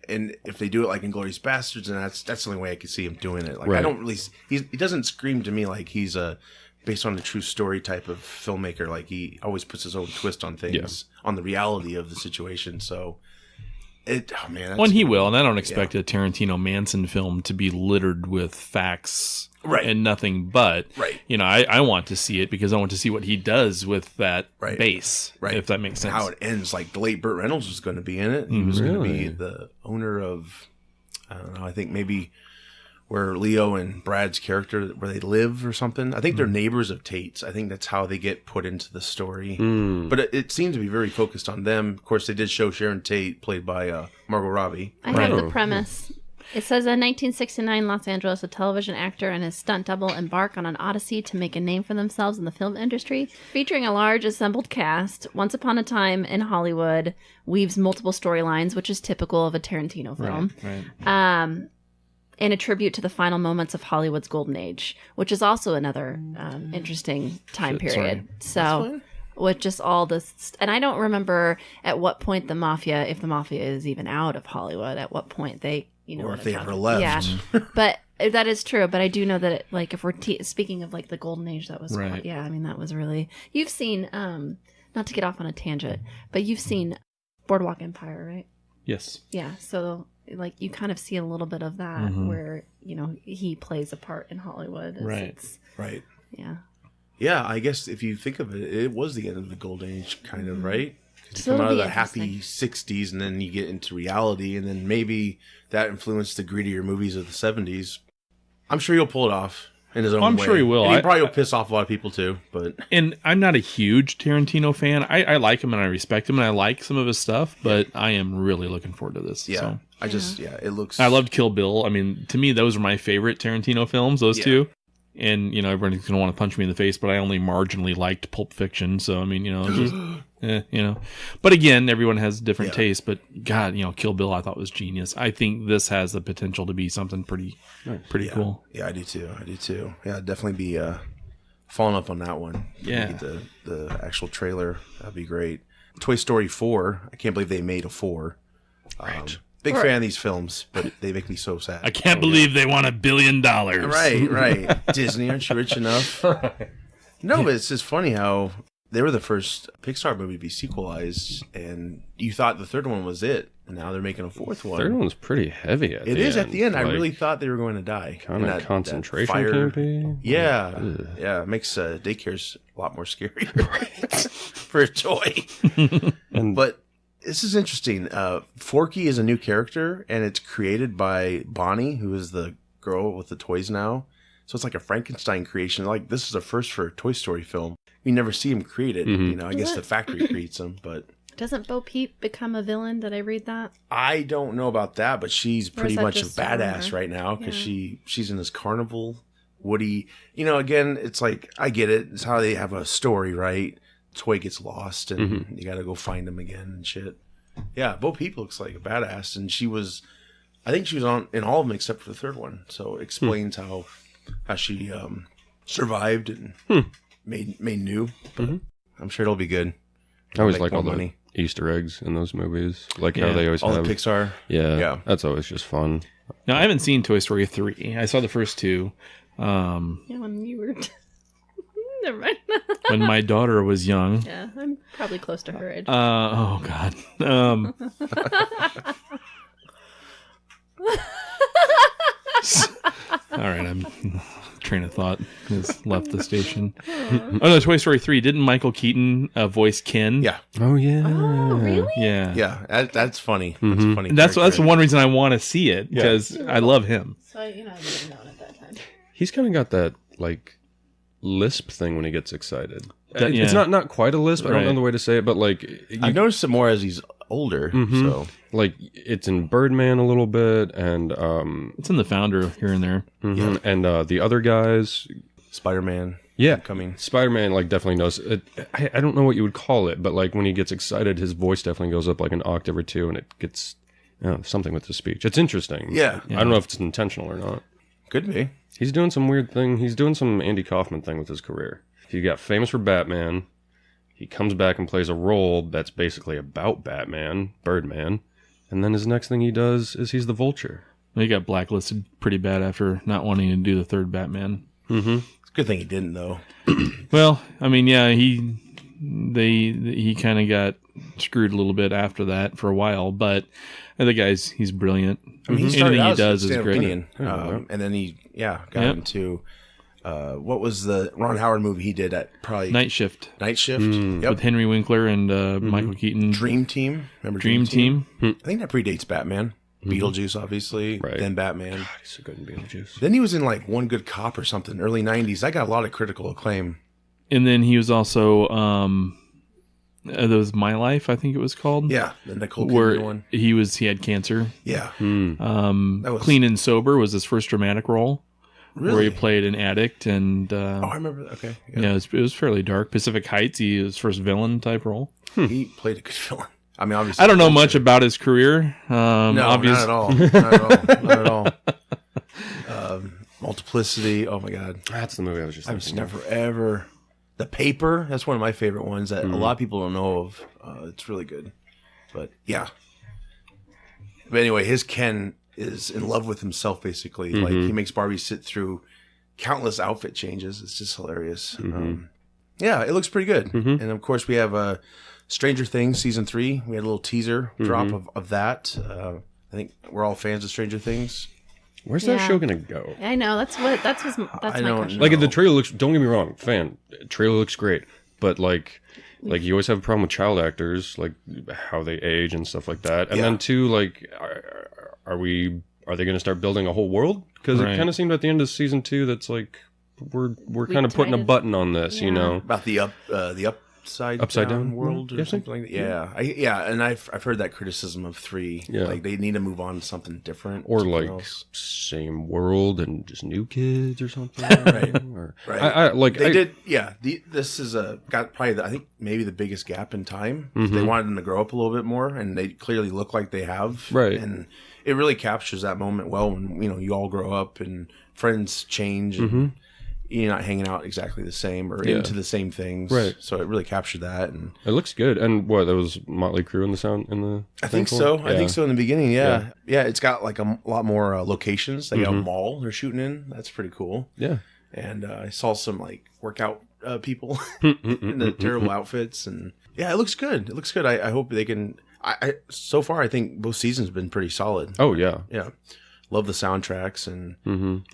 And if they do it like Inglourious Bastards, and that's the only way I could see him doing it. Like I Right. don't really, he doesn't scream to me like he's based on a true story type of filmmaker. Like he always puts his own twist on things, on the reality of the situation. So oh man. That's, Well, and he will, and I don't expect a Tarantino Manson film to be littered with facts Right. and nothing but. Right. You know, I want to see it because I want to see what he does with that Right. base, Right. if that makes sense. how it ends. Like the late Burt Reynolds was going to be in it. He was going to be Really? the owner of, I don't know, I think maybe where Leo and Brad's character, where they live or something. I think they're neighbors of Tate's. I think that's how they get put into the story. But it seemed to be very focused on them. Of course, they did show Sharon Tate, played by Margot Robbie. I have the premise. It says in 1969, Los Angeles, a television actor and his stunt double embark on an odyssey to make a name for themselves in the film industry. Featuring a large assembled cast, Once Upon a Time in Hollywood weaves multiple storylines, which is typical of a Tarantino film. Right. in a tribute to the final moments of Hollywood's golden age, which is also another interesting time period. So with just all this, and I don't remember at what point the mafia, if the mafia is even out of Hollywood, at what point they, or if they ever left. Yeah, but that is true. But I do know that, like, if we're speaking of like the golden age, that was Right. yeah. I mean, that was really. You've seen, not to get off on a tangent, but you've seen Boardwalk Empire, right? Yes. Yeah. So like you kind of see a little bit of that where he plays a part in Hollywood. Right. Right. Yeah. Yeah, I guess if you think of it, it was the end of the golden age, kind of, right? 'Cause you So come it'll out of be the happy 60s, and then you get into reality, and then maybe that influenced the grittier movies of the 70s. I'm sure he'll pull it off in his own way. I'm sure he will. And he probably will piss off a lot of people, too. But And I'm not a huge Tarantino fan. I like him and I respect him and I like some of his stuff, but I am really looking forward to this. yeah, So. it looks... I loved Kill Bill. I mean, to me, those are my favorite Tarantino films, those two. And, everybody's going to want to punch me in the face, but I only marginally liked Pulp Fiction. So, I mean, just, But again, everyone has different tastes. But, God, Kill Bill I thought was genius. I think this has the potential to be something pretty cool. Yeah, I do too. Yeah, I'd definitely be following up on that one. Yeah. Get the actual trailer. That'd be great. Toy Story 4. I can't believe they made a 4. Right. Big fan of these films, but they make me so sad. I can't believe they won $1 billion. Right. Disney, aren't you rich enough? No, but it's just funny how they were the first Pixar movie to be sequelized, and you thought the third one was it, and now they're making a fourth one. Third one's pretty heavy at the end. It is at the end. I Like, really thought they were going to die. kind And of concentration fire- campy. Yeah, it makes daycares a lot more scary for a toy. And But this is interesting. Forky is a new character, and it's created by Bonnie, who is the girl with the toys now. So it's like a Frankenstein creation. Like, this is a first for a Toy Story film. We never see him create it. I guess the factory creates them, but Doesn't Bo Peep become a villain? Did I read that? I don't know about that. But she's pretty that much a just badass her? right now because she's in this carnival. Woody, again, it's like, I get it. It's how they have a story, right? Toy gets lost and you got to go find him again and shit. Yeah, Bo Peep looks like a badass, and I think she was on in all of them except for the third one. So it explains how she survived and made new. But I'm sure it'll be good. I always Make like more all money. the Easter eggs in those movies. Like Yeah. how they always All have the Pixar. Yeah, that's always just fun. Now, I haven't seen Toy Story 3. I saw the first two. Yeah, when you were. Never mind. When my daughter was young. Yeah, I'm probably close to her age. Oh God. All right, I'm train of thought has left the station. Oh no, Toy Story 3. Didn't Michael Keaton voice Ken? Yeah, Oh yeah. Oh, really? Yeah. yeah. That's funny. That's funny. And that's character. one reason I want to see it because I love him. So, I would have known at that time. He's kind of got that like lisp thing when he gets excited. Yeah. It's not quite a lisp. I don't Right. know the way to say it, but like I've noticed it more as he's older. So like it's in Birdman a little bit, and It's in the Founder here and there. and the other guys. Spider-Man. Yeah, Coming. Spider-Man like definitely knows it. I don't know what you would call it, but like when he gets excited, his voice definitely goes up like an octave or two, and it gets something with the speech. It's interesting. Yeah. I don't know if it's intentional or not. Could be. He's doing some weird thing. He's doing some Andy Kaufman thing with his career. He got famous for Batman. He comes back and plays a role that's basically about Batman, Birdman, and then his next thing he does is he's the Vulture. He got blacklisted pretty bad after not wanting to do the third Batman. It's a good thing he didn't, though. Well, I mean, yeah, he kind of got screwed a little bit after that for a while, but the guy's he's brilliant. I mean, he started Anything he out does as a is stand-up great. comedian, and then he got Yep. into what was the Ron Howard movie he did at probably Night Shift Night Shift? with Yep. Henry Winkler and Michael Keaton. Dream Team. Remember Dream Team. I think that predates Batman. Beetlejuice, obviously. Right. Then Batman. He's so good in Beetlejuice. Then he was in like One Good Cop or something, early 90s. That got a lot of critical acclaim. And then he was also that was My Life, I think it was called. Yeah, the Nicole Where Kidman one. he had cancer. Yeah. Hmm. That was- Clean and Sober was his first dramatic role, Really? where he played an addict, and Oh, I remember that. Okay. yeah, it was fairly dark. Pacific Heights, his first villain type role. He played a good villain. I mean, obviously. I don't know much about his career. No, obvious- not at all. Not at all. Not at all. Multiplicity. Oh my god, That's the movie I was just I was thinking of. never ever. The Paper. That's one of my favorite ones that a lot of people don't know of. It's really good, but yeah. But anyway, his Ken is in love with himself. Basically, like he makes Barbie sit through countless outfit changes. It's just hilarious. Yeah, it looks pretty good. And of course, we have Stranger Things season 3. We had a little teaser drop of that. I think we're all fans of Stranger Things. Where's that show gonna go? I know that's my question. Like the trailer looks. Don't get me wrong, trailer looks great, but like you always have a problem with child actors, like how they age and stuff like that. And then too, like, are they going to start building a whole world? Because it kind of seemed at the end of season 2 that's like we're kind of putting a button on this, you know, about the upside down world or something like that. Yeah, and I've heard that criticism of 3. Yeah. Like they need to move on to something different, or something like else. same world and just new kids or something. Right. They did. Yeah, this is got probably I think maybe the biggest gap in time. They wanted them to grow up a little bit more, and they clearly look like they have. Right. And it really captures that moment well when you all grow up and friends change and you're not hanging out exactly the same or into the same things. Right. So it really captured that, and it looks good. And what, there was Motley Crue in the sound in the. I think so. Yeah. I think so in the beginning. Yeah. It's got like a lot more locations. They got a mall they're shooting in. That's pretty cool. Yeah. And I saw some like workout people in the terrible outfits, and it looks good. It looks good. I hope they can. I so far I think both seasons have been pretty solid. Oh yeah. Yeah. Love the soundtracks and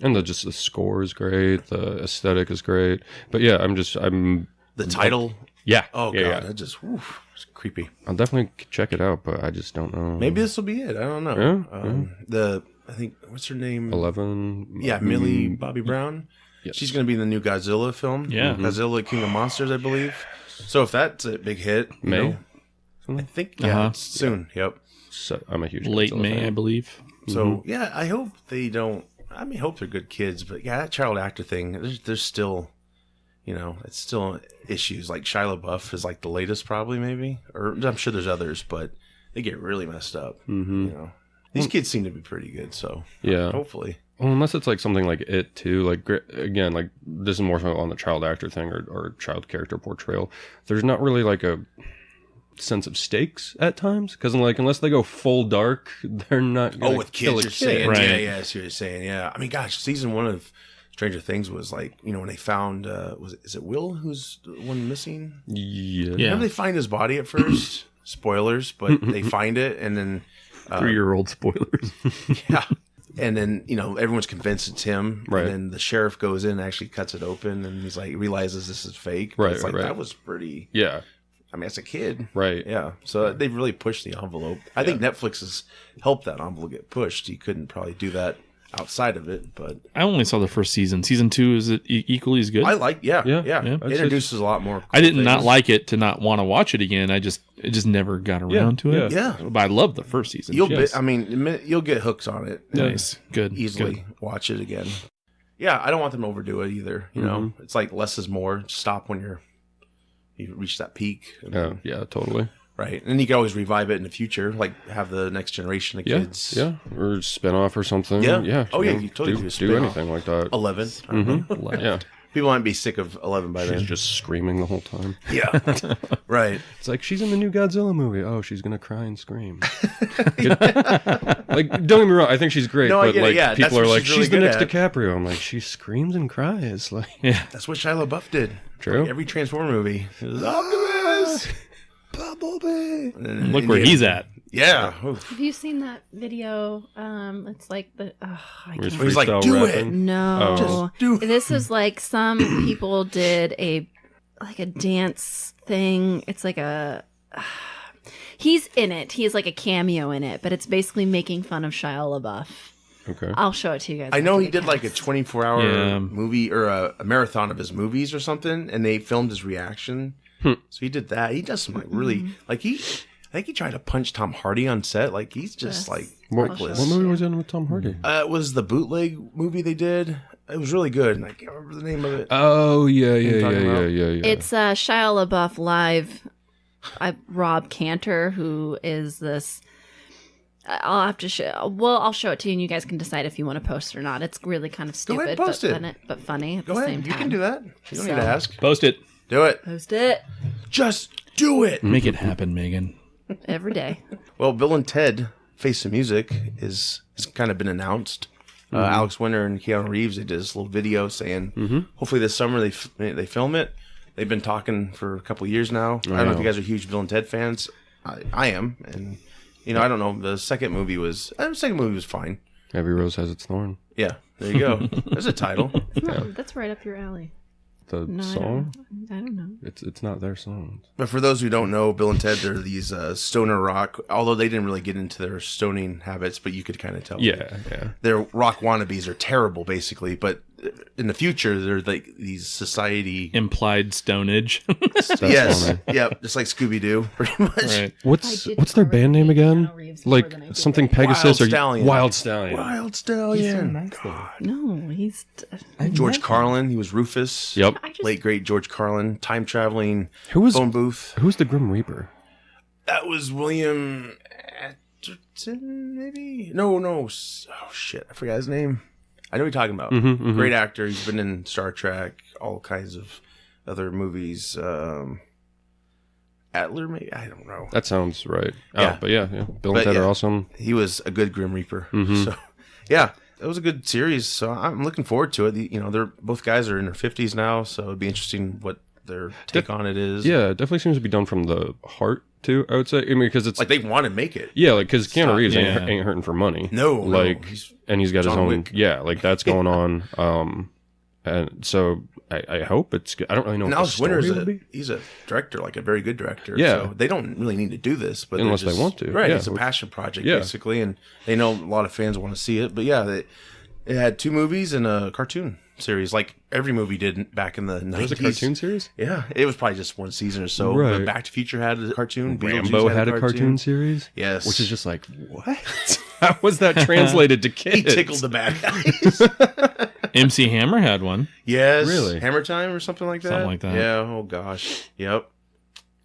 and the score is great. The aesthetic is great. But yeah, I'm the title. Yeah. Oh yeah, god, it's creepy. I'll definitely check it out, but I just don't know. Maybe this will be it. I don't know. Yeah, I think what's her name? 11. Yeah, Millie Bobby Brown. Yes. She's going to be in the new Godzilla film. Yeah. Godzilla King of Monsters, I believe. So if that's a big hit, May? I think it's soon. Yep. So I'm a huge Late Godzilla May, fan. I believe. So I hope they don't. I mean, hope they're good kids, but that child actor thing, there's still, it's still issues. Like Shia LaBeouf is like the latest, probably maybe, or I'm sure there's others, but they get really messed up. These kids seem to be pretty good, so hopefully. Well, unless it's like something like It too, like again, like this is more so on the child actor thing or child character portrayal. There's not really like a sense of stakes at times, because like unless they go full dark, they're not gonna with kids. You're saying, right? Yeah. So you're saying, I mean, gosh, season 1 of Stranger Things was like, when they found is it Will who's the one missing? Yeah. Remember they find his body at first. Spoilers, but they find it, and then 3-year-old spoilers. yeah. And then, everyone's convinced it's him. Right. And then the sheriff goes in and actually cuts it open, and he's like, realizes this is fake. Right, It's like, right. that was pretty. Yeah. I mean, as a kid. Right. Yeah. So they've really pushed the envelope. I think Netflix has helped that envelope get pushed. You couldn't probably do that outside of it, but. I only saw the first season. Season 2, is it equally as good? I like, yeah. Yeah. It introduces a lot more. I did not things. like it to not want to watch it again. It just never got around to it. Yeah. But I love the first season. You'll get hooks on it. Nice. Good. Easily Good. watch it again. Yeah, I don't want them to overdo it either. It's like less is more. Stop when you reach that peak. Yeah, totally. Right. And you can always revive it in the future, like have the next generation of kids. Yeah. Or spin off or something. Yeah. Yeah. Oh, yeah, you totally do a do spin-off. anything like that. 11. Yeah. People might be sick of 11 by She's then. just screaming the whole time. Yeah. Right. It's like she's in the new Godzilla movie. Oh, she's gonna cry and scream. Like, don't get me wrong, I think she's great, No, I but get it, like yeah, that's people are what like, she's really she's the good next at. DiCaprio. I'm like, she screams and cries. Like, That's what Shia LaBeouf did. True. Like every Transformer movie. It was Optimus! Bumblebee! Look where he's at. Yeah. Oof. Have you seen that video? It's like the I Where's can't. He's like, freestyle do rapping? it! No, Just do it. this is like some people did a dance thing. It's like he's in it. He's like a cameo in it, but it's basically making fun of Shia LaBeouf. Okay. I'll show it to you guys. I know after he the did like a cast. 24-hour movie or a marathon of his movies or something, and they filmed his reaction. So he did that. He does some like really like I think he tried to punch Tom Hardy on set. Like he's just like What reckless. movie was in with Tom Hardy? It was the bootleg movie they did. It was really good, and I can't remember the name of it. Oh yeah. talking about? It's Shia LaBeouf live. Rob Cantor, who is this I'll have to show. Well, I'll show it to you, and you guys can decide if you want to post it or not. It's really kind of stupid, ahead and post it. But funny at Go the ahead. same time. You can do that. You don't need to ask. Post it. Do it. Post it Just do it. Make it happen, Megan. every day. Well, Bill and Ted Face the Music has kind of been announced. Alex Winter and Keanu Reeves, they did this little video saying hopefully this summer they film it. They've been talking for a couple of years now. I don't know if you guys are huge Bill and Ted fans. I am, and I don't know. The second movie was fine. Every rose has its thorn. Yeah, there you go. There's a title. That's right up your alley. The No, song? I don't know. It's not their song. But for those who don't know, Bill and Ted, they're these stoner rock. Although they didn't really get into their stoning habits, but you could kind of tell. Yeah. Their rock wannabes are terrible, basically. But in the future, they're like these society. Implied stonage. Yes, funny. yeah, just like Scooby Doo, pretty much. Right. What's did their band name already again? Keanu Reeves more than I Like did something Ray. Pegasus Wild or Stallion. Wild Stallion. Wild Stallion. No, he's. George Carlin, he was Rufus. Yep. I just, Late great George Carlin, time traveling Who was phone booth. Who's the Grim Reaper? That was William Atherton, maybe? No. Oh shit, I forgot his name. I know what you're talking about. Great actor. He's been in Star Trek, all kinds of other movies. Adler, maybe? I don't know. That sounds right. Yeah. Oh, but yeah. Bill But and Ted yeah. are awesome. He was a good Grim Reaper. So, yeah, it was a good series. So I'm looking forward to it. They're both guys are in their 50s now, so it'd be interesting what their take on it is. Yeah, it definitely seems to be done from the heart too. I would say. I mean, because it's Like they want to make it. yeah, like because Keanu Reeves yeah. ain't hurting for money. No, like he's and he's got his John own. Wick. Yeah, like that's going on. And so I hope it's good. I don't really know. And what Alex the Winter's story will be. he's a director, like a very good director. Yeah. So they don't really need to do this, but Unless they're they want to. Right. Yeah. It's a passion project, Yeah. basically. And they know a lot of fans want to see it. But yeah, it had 2 movies and a cartoon series, like every movie did back in the 90s. There was a cartoon series. Yeah. It was probably just one season or so. Right. But Back to the Future had a cartoon. Rambo Beetlejuice had a cartoon series. Yes. Which is just like what? How was that translated to kids? He tickled the bad guys. MC Hammer had one. Yes. Really? Hammer Time or something like that? Something like that. Yeah. Oh, gosh. Yep.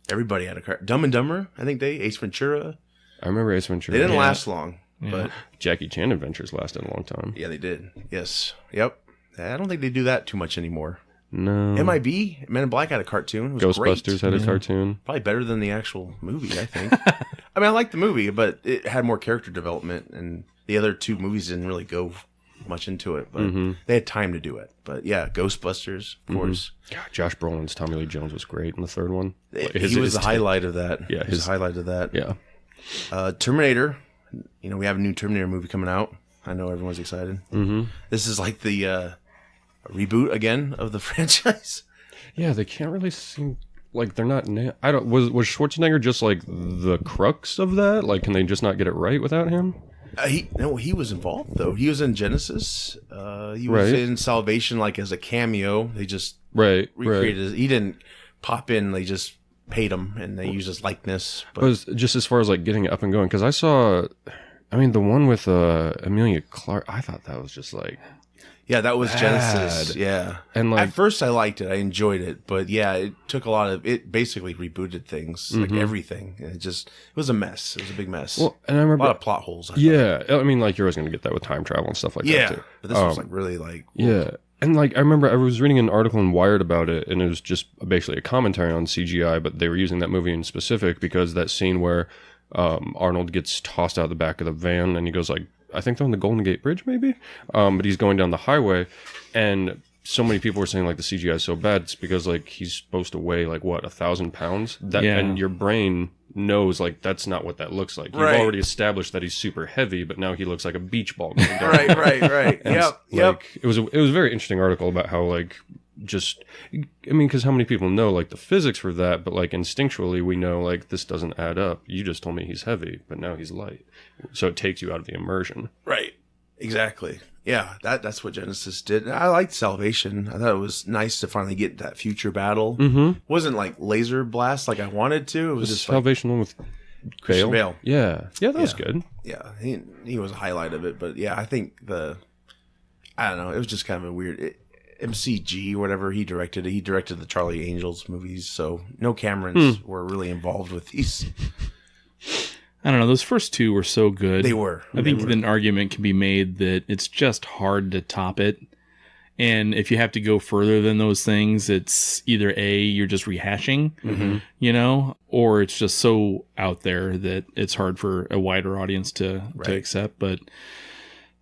Everybody had a car. Dumb and Dumber, I think Ace Ventura. I remember Ace Ventura. They didn't Yeah. last long, but Jackie Chan Adventures lasted a long time. yeah, they did. Yes. Yep. I don't think they do that too much anymore. No. MIB, Men in Black had a cartoon. It was Ghostbusters great. had a cartoon. Probably better than the actual movie, I think. I mean, I liked the movie, but it had more character development, and the other 2 movies didn't really go much into it, but they had time to do it. But yeah, Ghostbusters, of course. God, Josh Brolin's Tommy Lee Jones was great in the third one. He was the highlight of that. Yeah, he was the highlight of that. Yeah. Terminator. We have a new Terminator movie coming out. I know everyone's excited. This is like the reboot again of the franchise. Yeah, they can't really seem like they're not. I don't. Was Schwarzenegger just like the crux of that? Like, can they just not get it right without him? He was involved though. He was in Genesis. He was Right. in Salvation, like as a cameo. They just Right. recreated. He didn't pop in. They just paid him and they used his likeness. But But just as far as like getting it up and going, because I saw, I mean, the one with Emilia Clark. I thought that was just like, yeah, that was Bad. Genesis. Yeah, and like at first I liked it. I enjoyed it, but yeah, it took a lot of. It basically rebooted things, like everything. It was a mess. It was a big mess. well, and I a remember. lot of plot holes. I thought. Yeah, I mean, like you're always gonna get that with time travel and stuff like Yeah, that too. but this was like really like Yeah. And like I remember I was reading an article in Wired about it, and it was just basically a commentary on CGI, but they were using that movie in specific because that scene where Arnold gets tossed out the back of the van and he goes like, I think they're on the Golden Gate Bridge maybe, but he's going down the highway, and so many people were saying like the CGI is so bad. It's because like he's supposed to weigh like what 1,000 pounds. That Yeah. and your brain knows like that's not what that looks like. You've Right. already established that he's super heavy, but now he looks like a beach ball going down. right. And Yep. like, It was a very interesting article about how like just I mean because how many people know like the physics for that, but like instinctually we know like this doesn't add up. You just told me he's heavy, but now he's light, so it takes you out of the immersion. Right. Exactly. Yeah, that's what Genesis did. And I liked Salvation. I thought it was nice to finally get that future battle. Mm-hmm. Wasn't like laser blast like I wanted to. It was The just like, Salvation one with Christian Bale. Yeah, that was Yeah. good. yeah, he was a highlight of it. But yeah, I think I don't know, it was just kind of a weird MCG, whatever he directed. He directed the Charlie Angels movies, so no Camerons were really involved with these. I don't know. Those first two were so good. They were. I think an argument can be made that it's just hard to top it. And if you have to go further than those things, it's either A, you're just rehashing, you know, or it's just so out there that it's hard for a wider audience to accept. But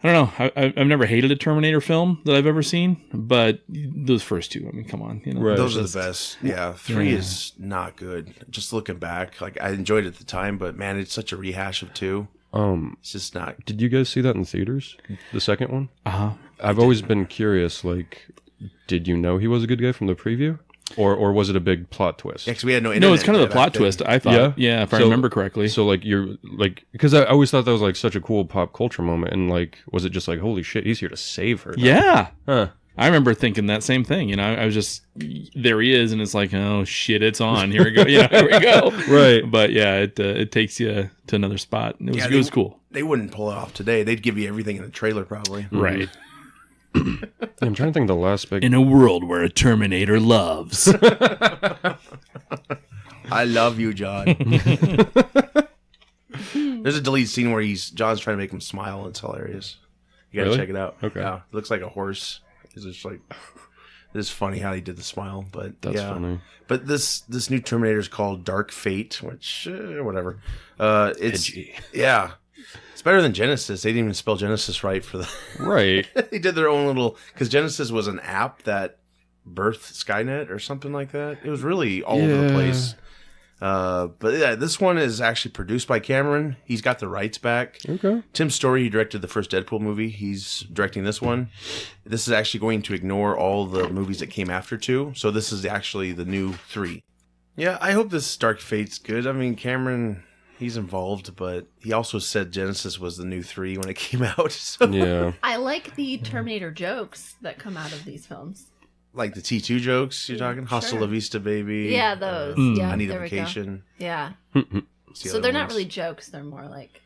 I don't know. I've never hated a Terminator film that I've ever seen, but those first two, I mean, come on. You know, Right. Those are the best. Yeah, 3 is not good. Just looking back, like I enjoyed it at the time, but man, it's such a rehash of 2. It's just not. Did you guys see that in theaters? The second one? Uh-huh. I've always been curious, like, did you know he was a good guy from the preview? Or was it a big plot twist? Yeah, 'cause we had no internet. No, it's kind of the back plot then. twist, I thought. Yeah, if I remember correctly. So, like, you're, like, because I always thought that was, like, such a cool pop culture moment, and, like, was it just like, holy shit, he's here to save her? Yeah. Huh. I remember thinking that same thing. You know, I was just, there he is, and it's like, oh, shit, it's on. Here we go. Yeah, here we go. Right. But yeah, it takes you to another spot. It was cool. They wouldn't pull it off today. They'd give you everything in a trailer, probably. Right. I'm trying to think of the last big... In a world where a Terminator loves. I love you, John. There's a deleted scene where John's trying to make him smile. It's hilarious. You gotta Really? check it out. Okay. Yeah, it looks like a horse. It's just like, it's funny how he did the smile, but That's yeah. funny. But this new Terminator is called Dark Fate, which whatever. It's Edgy. yeah, it's better than Genesis. They didn't even spell Genesis right for the. Right. They did their own little, because Genesis was an app that birthed Skynet or something like that. It was really all over the place. But yeah, this one is actually produced by Cameron. He's got the rights back. Okay. Tim Story, who directed the first Deadpool movie, he's directing this one. This is actually going to ignore all the movies that came after 2. So this is actually the new 3. Yeah, I hope this Dark Fate's good. I mean, Cameron, he's involved, but he also said Genesis was the new 3 when it came out. So Yeah. I like the Terminator jokes that come out of these films. like the T2 jokes you're talking? Hasta Sure. La Vista, baby. Yeah, those. Yeah, I Need a there we go. Vacation. Yeah. What's the So other they're not ones? really jokes. They're more like,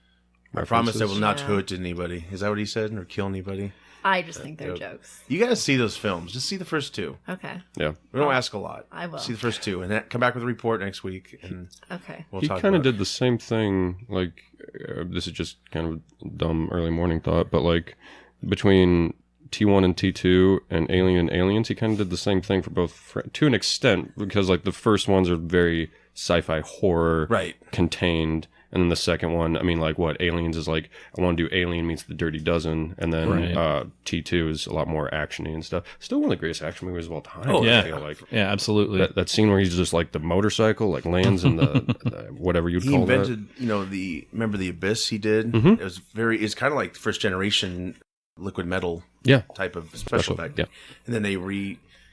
I promise I will not Yeah. hurt anybody. Is that what he said? Or kill anybody? I just think they're Joke. jokes. You gotta see those films. Just see the first 2. Okay. Yeah. We don't ask a lot. I will. See the first 2 and then come back with a report next week and Okay. we'll He talk kind of about it. did the same thing, like, this is just kind of a dumb early morning thought, but, like, between T1 and T2 and Alien and Aliens, he kind of did the same thing for both, to an extent, because, like, the first ones are very sci-fi horror Right. contained, and then the second one, I mean, like, what, Aliens is like, I want to do Alien meets the Dirty Dozen, and then Right. T2 is a lot more actiony and stuff. Still one of the greatest action movies of all time, Oh, I feel like. Yeah, absolutely. That scene where he's just like the motorcycle, like lands in the whatever you'd He call that. invented, remember the Abyss he did? Mhm. It was it's kind of like first generation liquid metal Yeah. type of special effect. Yeah. And then they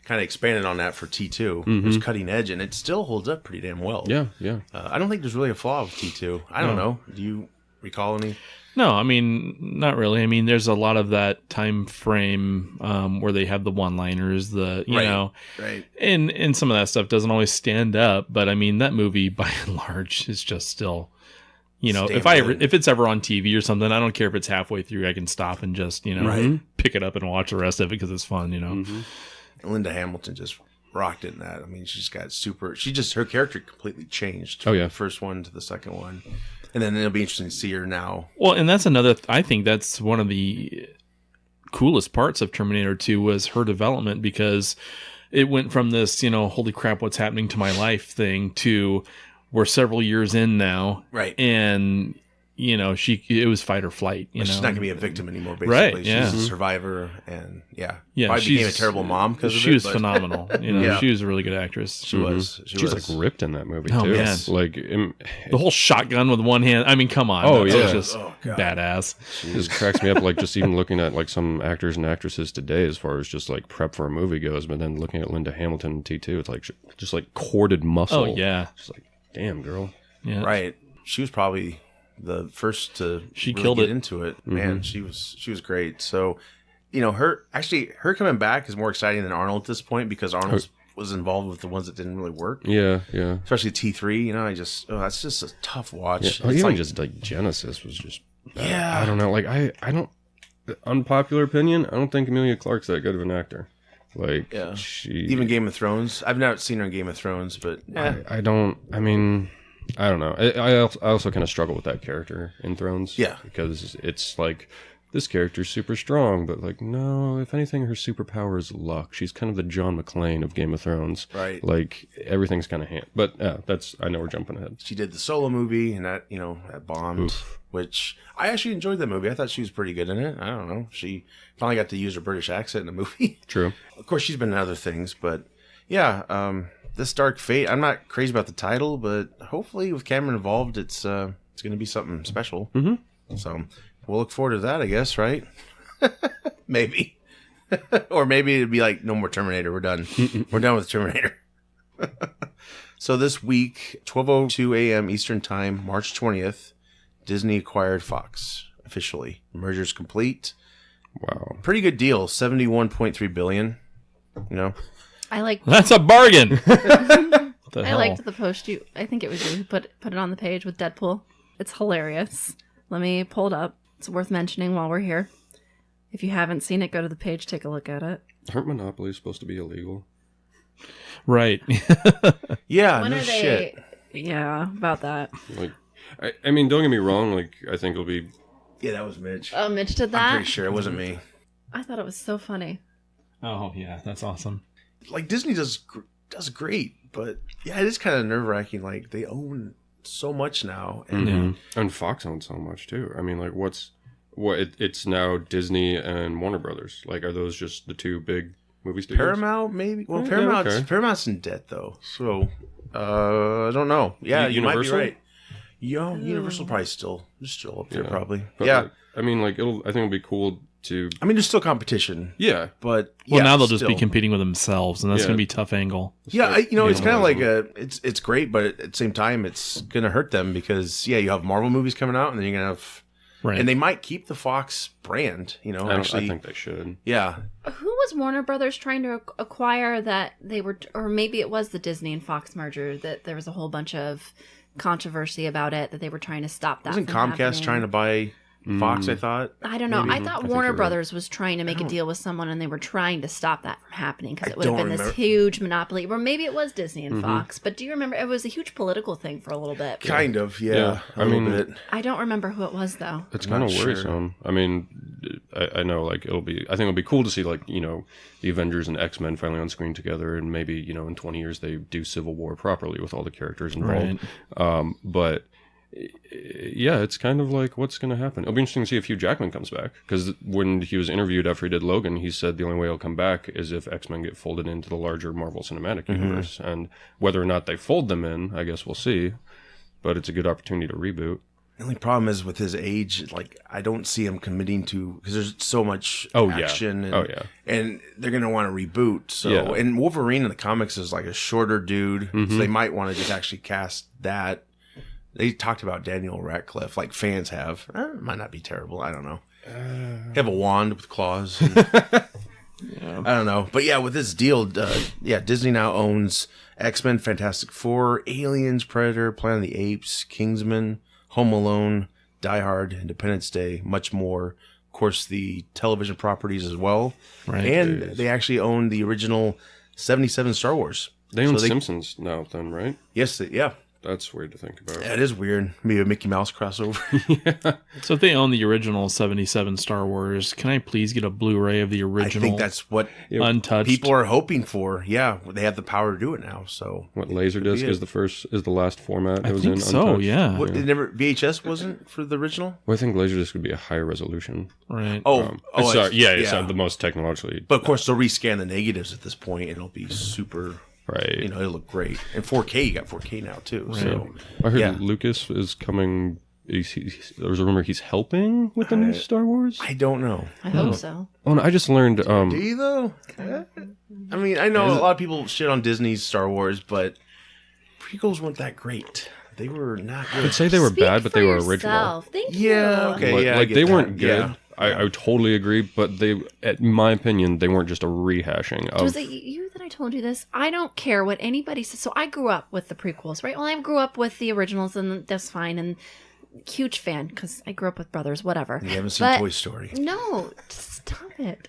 kind of expanded on that for T2. It was cutting edge and it still holds up pretty damn well. Yeah, yeah. I don't think there's really a flaw with T2. I don't know. Do you recall any? No, I mean, not really. I mean, there's a lot of that time frame where they have the one-liners, you know, Right. and some of that stuff doesn't always stand up. But I mean, that movie by and large is just still, you know, Stay if it's ever on TV or something, I don't care if it's halfway through, I can stop and just, you know, pick it up and watch the rest of it because it's fun, you know. Linda Hamilton just rocked it in that. I mean, she just got her character completely changed from Oh, yeah. the first one to the second one. And then it'll be interesting to see her now. Well, and that's I think that's one of the coolest parts of Terminator 2 was her development, because it went from this, you know, holy crap, what's happening to my life thing to we're several years in now. Right. And, you know, it was fight or flight. You know? She's not going to be a victim anymore, basically. Right, yeah. She's a survivor, and Yeah, probably became a terrible mom because of it. She was but phenomenal. You know, Yeah. she was a really good actress. She was. She was like ripped in that movie Oh, too. man. Like, The whole shotgun with one hand. I mean, come on. Oh, That was yeah. just Oh, God. badass. it just cracks me up. Like, just even looking at like some actors and actresses today, as far as just like prep for a movie goes, but then looking at Linda Hamilton in T2, it's like just like corded muscle. Oh, yeah. Just like, damn, girl. Yeah. Right. She was probably the first to She really killed get it. into it. Man, she was great. So, you know, her coming back is more exciting than Arnold at this point, because Arnold was involved with the ones that didn't really work. Yeah, yeah. Especially T3, you know, that's just a tough watch. Oh, It's even like, just like Genesis was just Yeah. I don't know. Like I don't. Unpopular opinion. I don't think Emilia Clark's that good of an actor. Like Yeah. she even Game of Thrones. I've not seen her in Game of Thrones, but I don't. I mean, I don't know. I also kind of struggle with that character in Thrones. Yeah. Because it's like, this character's super strong, but like, no, if anything, her superpower is luck. She's kind of the John McClane of Game of Thrones. Right. Like, everything's kind of hand. But I know we're jumping ahead. She did the Solo movie, and that bombed, which I actually enjoyed that movie. I thought she was pretty good in it. I don't know. She finally got to use her British accent in a movie. True. Of course, she's been in other things, but yeah, This Dark Fate, I'm not crazy about the title, but hopefully with Cameron involved, it's going to be something special. Mm-hmm. So we'll look forward to that, I guess, right? Maybe. Or maybe it'd be like, no more Terminator. We're done. We're done with Terminator. So this week, 12:02 a.m. Eastern Time, March 20th, Disney acquired Fox officially. Merger's complete. Wow. Pretty good deal. $71.3 billion. You know? That's a bargain. I liked the post I think it was you who put it on the page with Deadpool. It's hilarious. Let me pull it up. It's worth mentioning while we're here. If you haven't seen it, go to the page, take a look at it. Aren't monopolies supposed to be illegal? Right. Yeah, When no are shit. Yeah, about that. Like, I mean, don't get me wrong. Like, I think it'll be. Yeah, that was Mitch. Oh, Mitch did that? I'm pretty sure it wasn't me. I thought it was so funny. Oh, yeah. That's awesome. Like, Disney does great, but yeah, it is kind of nerve-wracking. Like, they own so much now. And And Fox owns so much too. I mean, like, it's now Disney and Warner Brothers. Like, are those just the two big movie studios? Paramount, maybe? Well, Yeah, okay. Paramount's in debt, though. So, I don't know. Yeah, you might be Universal? right. Universal probably still up there, probably. But, yeah. like, I mean, like, I think it'll be cool to. I mean, there's still competition, Yeah. but Well, yeah, now they'll just be still. competing with themselves, and that's Yeah. going to be a tough angle. Yeah, it's kind of like them. it's great, but at the same time, it's gonna hurt them because you have Marvel movies coming out, and then you're gonna have, Right. and they might keep the Fox brand, I actually, think they should. yeah, Who was Warner Brothers trying to acquire that they were, or maybe it was the Disney and Fox merger, that there was a whole bunch of controversy about it, that they were trying to stop that. wasn't from Comcast happening. trying to buy Fox? I thought. I don't know. I thought think Warner you're right. Brothers was trying to make a deal with someone, and they were trying to stop that from happening because I it would have don't been this remember. huge monopoly. Or maybe it was Disney and Fox. But do you remember? It was a huge political thing for a little bit. Kind of, yeah. Yeah, A little bit. I don't remember who it was though. It's I'm kind of not sure. worrisome. I mean, I know, like, I think it'll be cool to see, like, the Avengers and X-Men finally on screen together, and maybe, in 20 years they do Civil War properly with all the characters involved. But yeah, it's kind of like, what's going to happen? It'll be interesting to see if Hugh Jackman comes back, because when he was interviewed after he did Logan, he said the only way he'll come back is if X-Men get folded into the larger Marvel Cinematic Universe. And whether or not they fold them in, I guess we'll see. But it's a good opportunity to reboot. The only problem is with his age, like, I don't see him committing to, because there's so much Oh, yeah. action. And, Oh, yeah. and they're going to want to reboot. So, Yeah. and Wolverine in the comics is like a shorter dude, so they might want to just actually cast that. They talked about Daniel Radcliffe, like fans have. It might not be terrible. I don't know. Have a wand with claws. I don't know. But yeah, with this deal, Disney now owns X-Men, Fantastic Four, Aliens, Predator, Planet of the Apes, Kingsman, Home Alone, Die Hard, Independence Day, much more. Of course, the television properties as well. Right. And they actually own the original 77 Star Wars. They own So Simpsons now, then, right? Yes, yeah. That's weird to think about. That is weird. Maybe a Mickey Mouse crossover. So if they own the original 77 Star Wars, can I please get a Blu-ray of the I original think that's what untouched? people are hoping for. Yeah, they have the power to do it now. So What, Laserdisc be it. is the last format I it was think in? so, untouched? yeah. what, it never VHS wasn't for the original. Well, I think Laserdisc would be a higher resolution. Right. Sorry, it's the most technologically. But of course, they'll rescan the negatives at this point. It'll be super. Right. It'll look great. And 4K, you got 4K now too. So I heard yeah. Lucas is coming. There's a rumor he's helping with the new Star Wars. I don't know. I hope so. Oh, no, I just learned. Do you though? I mean, I know a lot of people shit on Disney's Star Wars, but prequels weren't that great. They were not good. I'd say they were Speak bad, but for they were original. yourself. Thank you. Yeah. Okay. I Like get they that. weren't good. Yeah. I totally agree, but they, in my opinion, they weren't just a rehashing of. Was it you that I told you this? I don't care what anybody says. So I grew up with the prequels, right? Well, I grew up with the originals, and that's fine. And huge fan because I grew up with brothers. Whatever. You haven't seen But- Toy Story. No, stop it.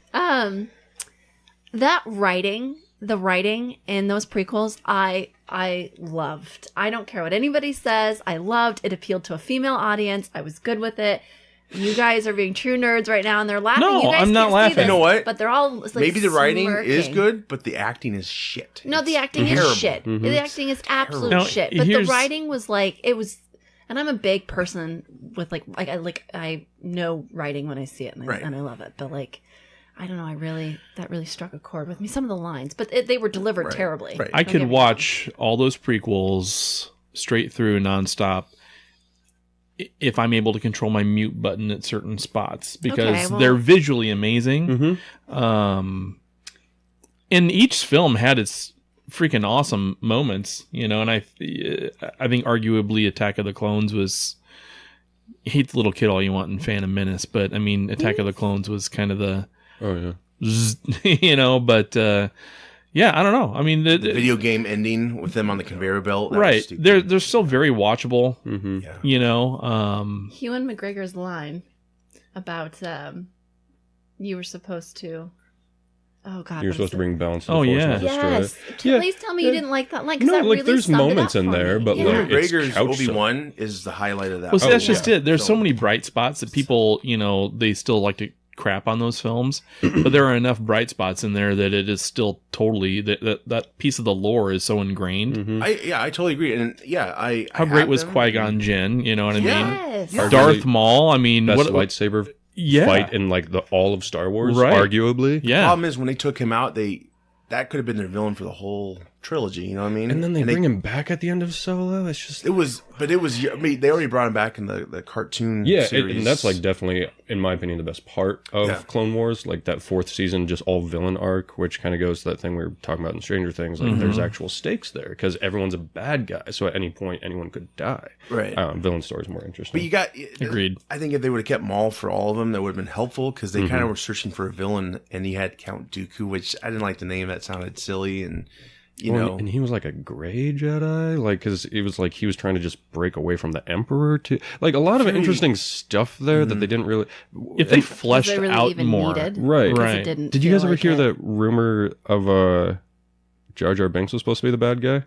That writing, the writing in those prequels, I I loved. I don't care what anybody says. I loved. It appealed to a female audience. I was good with it. You guys are being true nerds right now, and they're laughing. No, you guys I'm not can't see laughing. this, You know what? But they're all like, Maybe the writing smirking. is good, but the acting is shit. No, the It's acting terrible. is shit. The acting is absolute Now, shit. But the here's- writing was like it was. And I'm a big person with I know writing when I see it, and Right. I love it. But like, I don't know. That really struck a chord with me. Some of the lines, but they were delivered terribly. Right. I Don't could get me watch all those prequels straight through nonstop if I'm able to control my mute button at certain spots because Okay, well- they're visually amazing. And each film had its freaking awesome moments, and I think arguably Attack of the Clones was, hate the little kid all you want in Phantom Menace, but I mean Attack of the Clones was kind of the but yeah, I don't know. I mean The video game ending with them on the conveyor belt. That was right, stupid. they're still very watchable. Yeah. Ewan McGregor's line about you were supposed to. Oh God! You're what supposed is to it? bring balance to the Oh, force, yeah. not destroy it. Yes. Yeah. Please tell me you didn't like that line. 'Cause No, that like, really there's summed it moments up in for there, me. but, Yeah. like, Ewan it's McGregor's couched Obi-Wan is the highlight of that. Well, see, that's whole just it. There's so film. many bright spots that people, they still like to crap on those films, but there are enough bright spots in there that it is still totally that piece of the lore is so ingrained. I totally agree, and How great was Qui-Gon Jinn? You know what I mean? Yes. Darth Maul. I mean, Best what lightsaber Yeah. fight in like all of Star Wars, Right. arguably. The Yeah. problem is when they took him out, that could have been their villain for the whole trilogy. You know what I mean? And then they bring him back at the end of Solo. It's just It was. I mean, they already brought him back in the cartoon series. and that's like definitely, in my opinion, the best part of Clone Wars. Like that fourth season, just all villain arc, which kind of goes to that thing we were talking about in Stranger Things. Like there's actual stakes there because everyone's a bad guy, so at any point anyone could die. Right. Villain story is more interesting. But you got Agreed. I think if they would have kept Maul for all of them, that would have been helpful because they kind of were searching for a villain, and he had Count Dooku, which I didn't like the name. That sounded silly, and you know, and he was like a gray Jedi, like because it was like he was trying to just break away from the Emperor to like a lot of interesting stuff there that they didn't really. If they fleshed they really out even more, needed. Right. Because Right. It didn't Did you feel guys ever like hear it. the rumor of Jar Jar Binks was supposed to be the bad guy?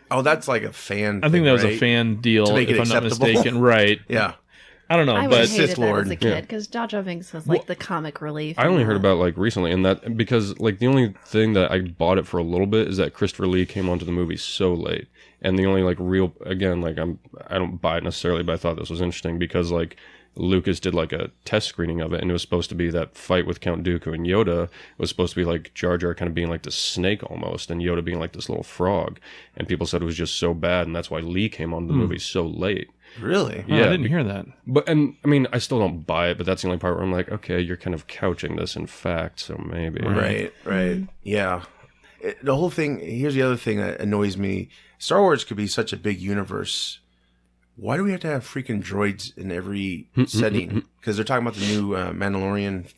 oh, that's like a fan. I think that was right? a fan deal, To make if it I'm not acceptable. mistaken. Right. Yeah, I don't know, I would but have hated Sith that Lord. as a kid because Jar Jar Binks was like the comic relief. I only and heard that. about like recently, and that because like the only thing that I bought it for a little bit is that Christopher Lee came onto the movie so late, and the only like real again like I don't buy it necessarily, but I thought this was interesting because like Lucas did like a test screening of it, and it was supposed to be that fight with Count Dooku and Yoda was supposed to be like Jar Jar kind of being like the snake almost, and Yoda being like this little frog, and people said it was just so bad, and that's why Lee came on the movie so late. really. Oh, I didn't hear that. But and I mean I still don't buy it, but that's the only part where I'm like, okay, you're kind of couching this in fact, so maybe Right. Yeah. The whole thing. Here's the other thing that annoys me. Star Wars could be such a big universe. Why do we have to have freaking droids in every setting? Because they're talking about the new Mandalorian.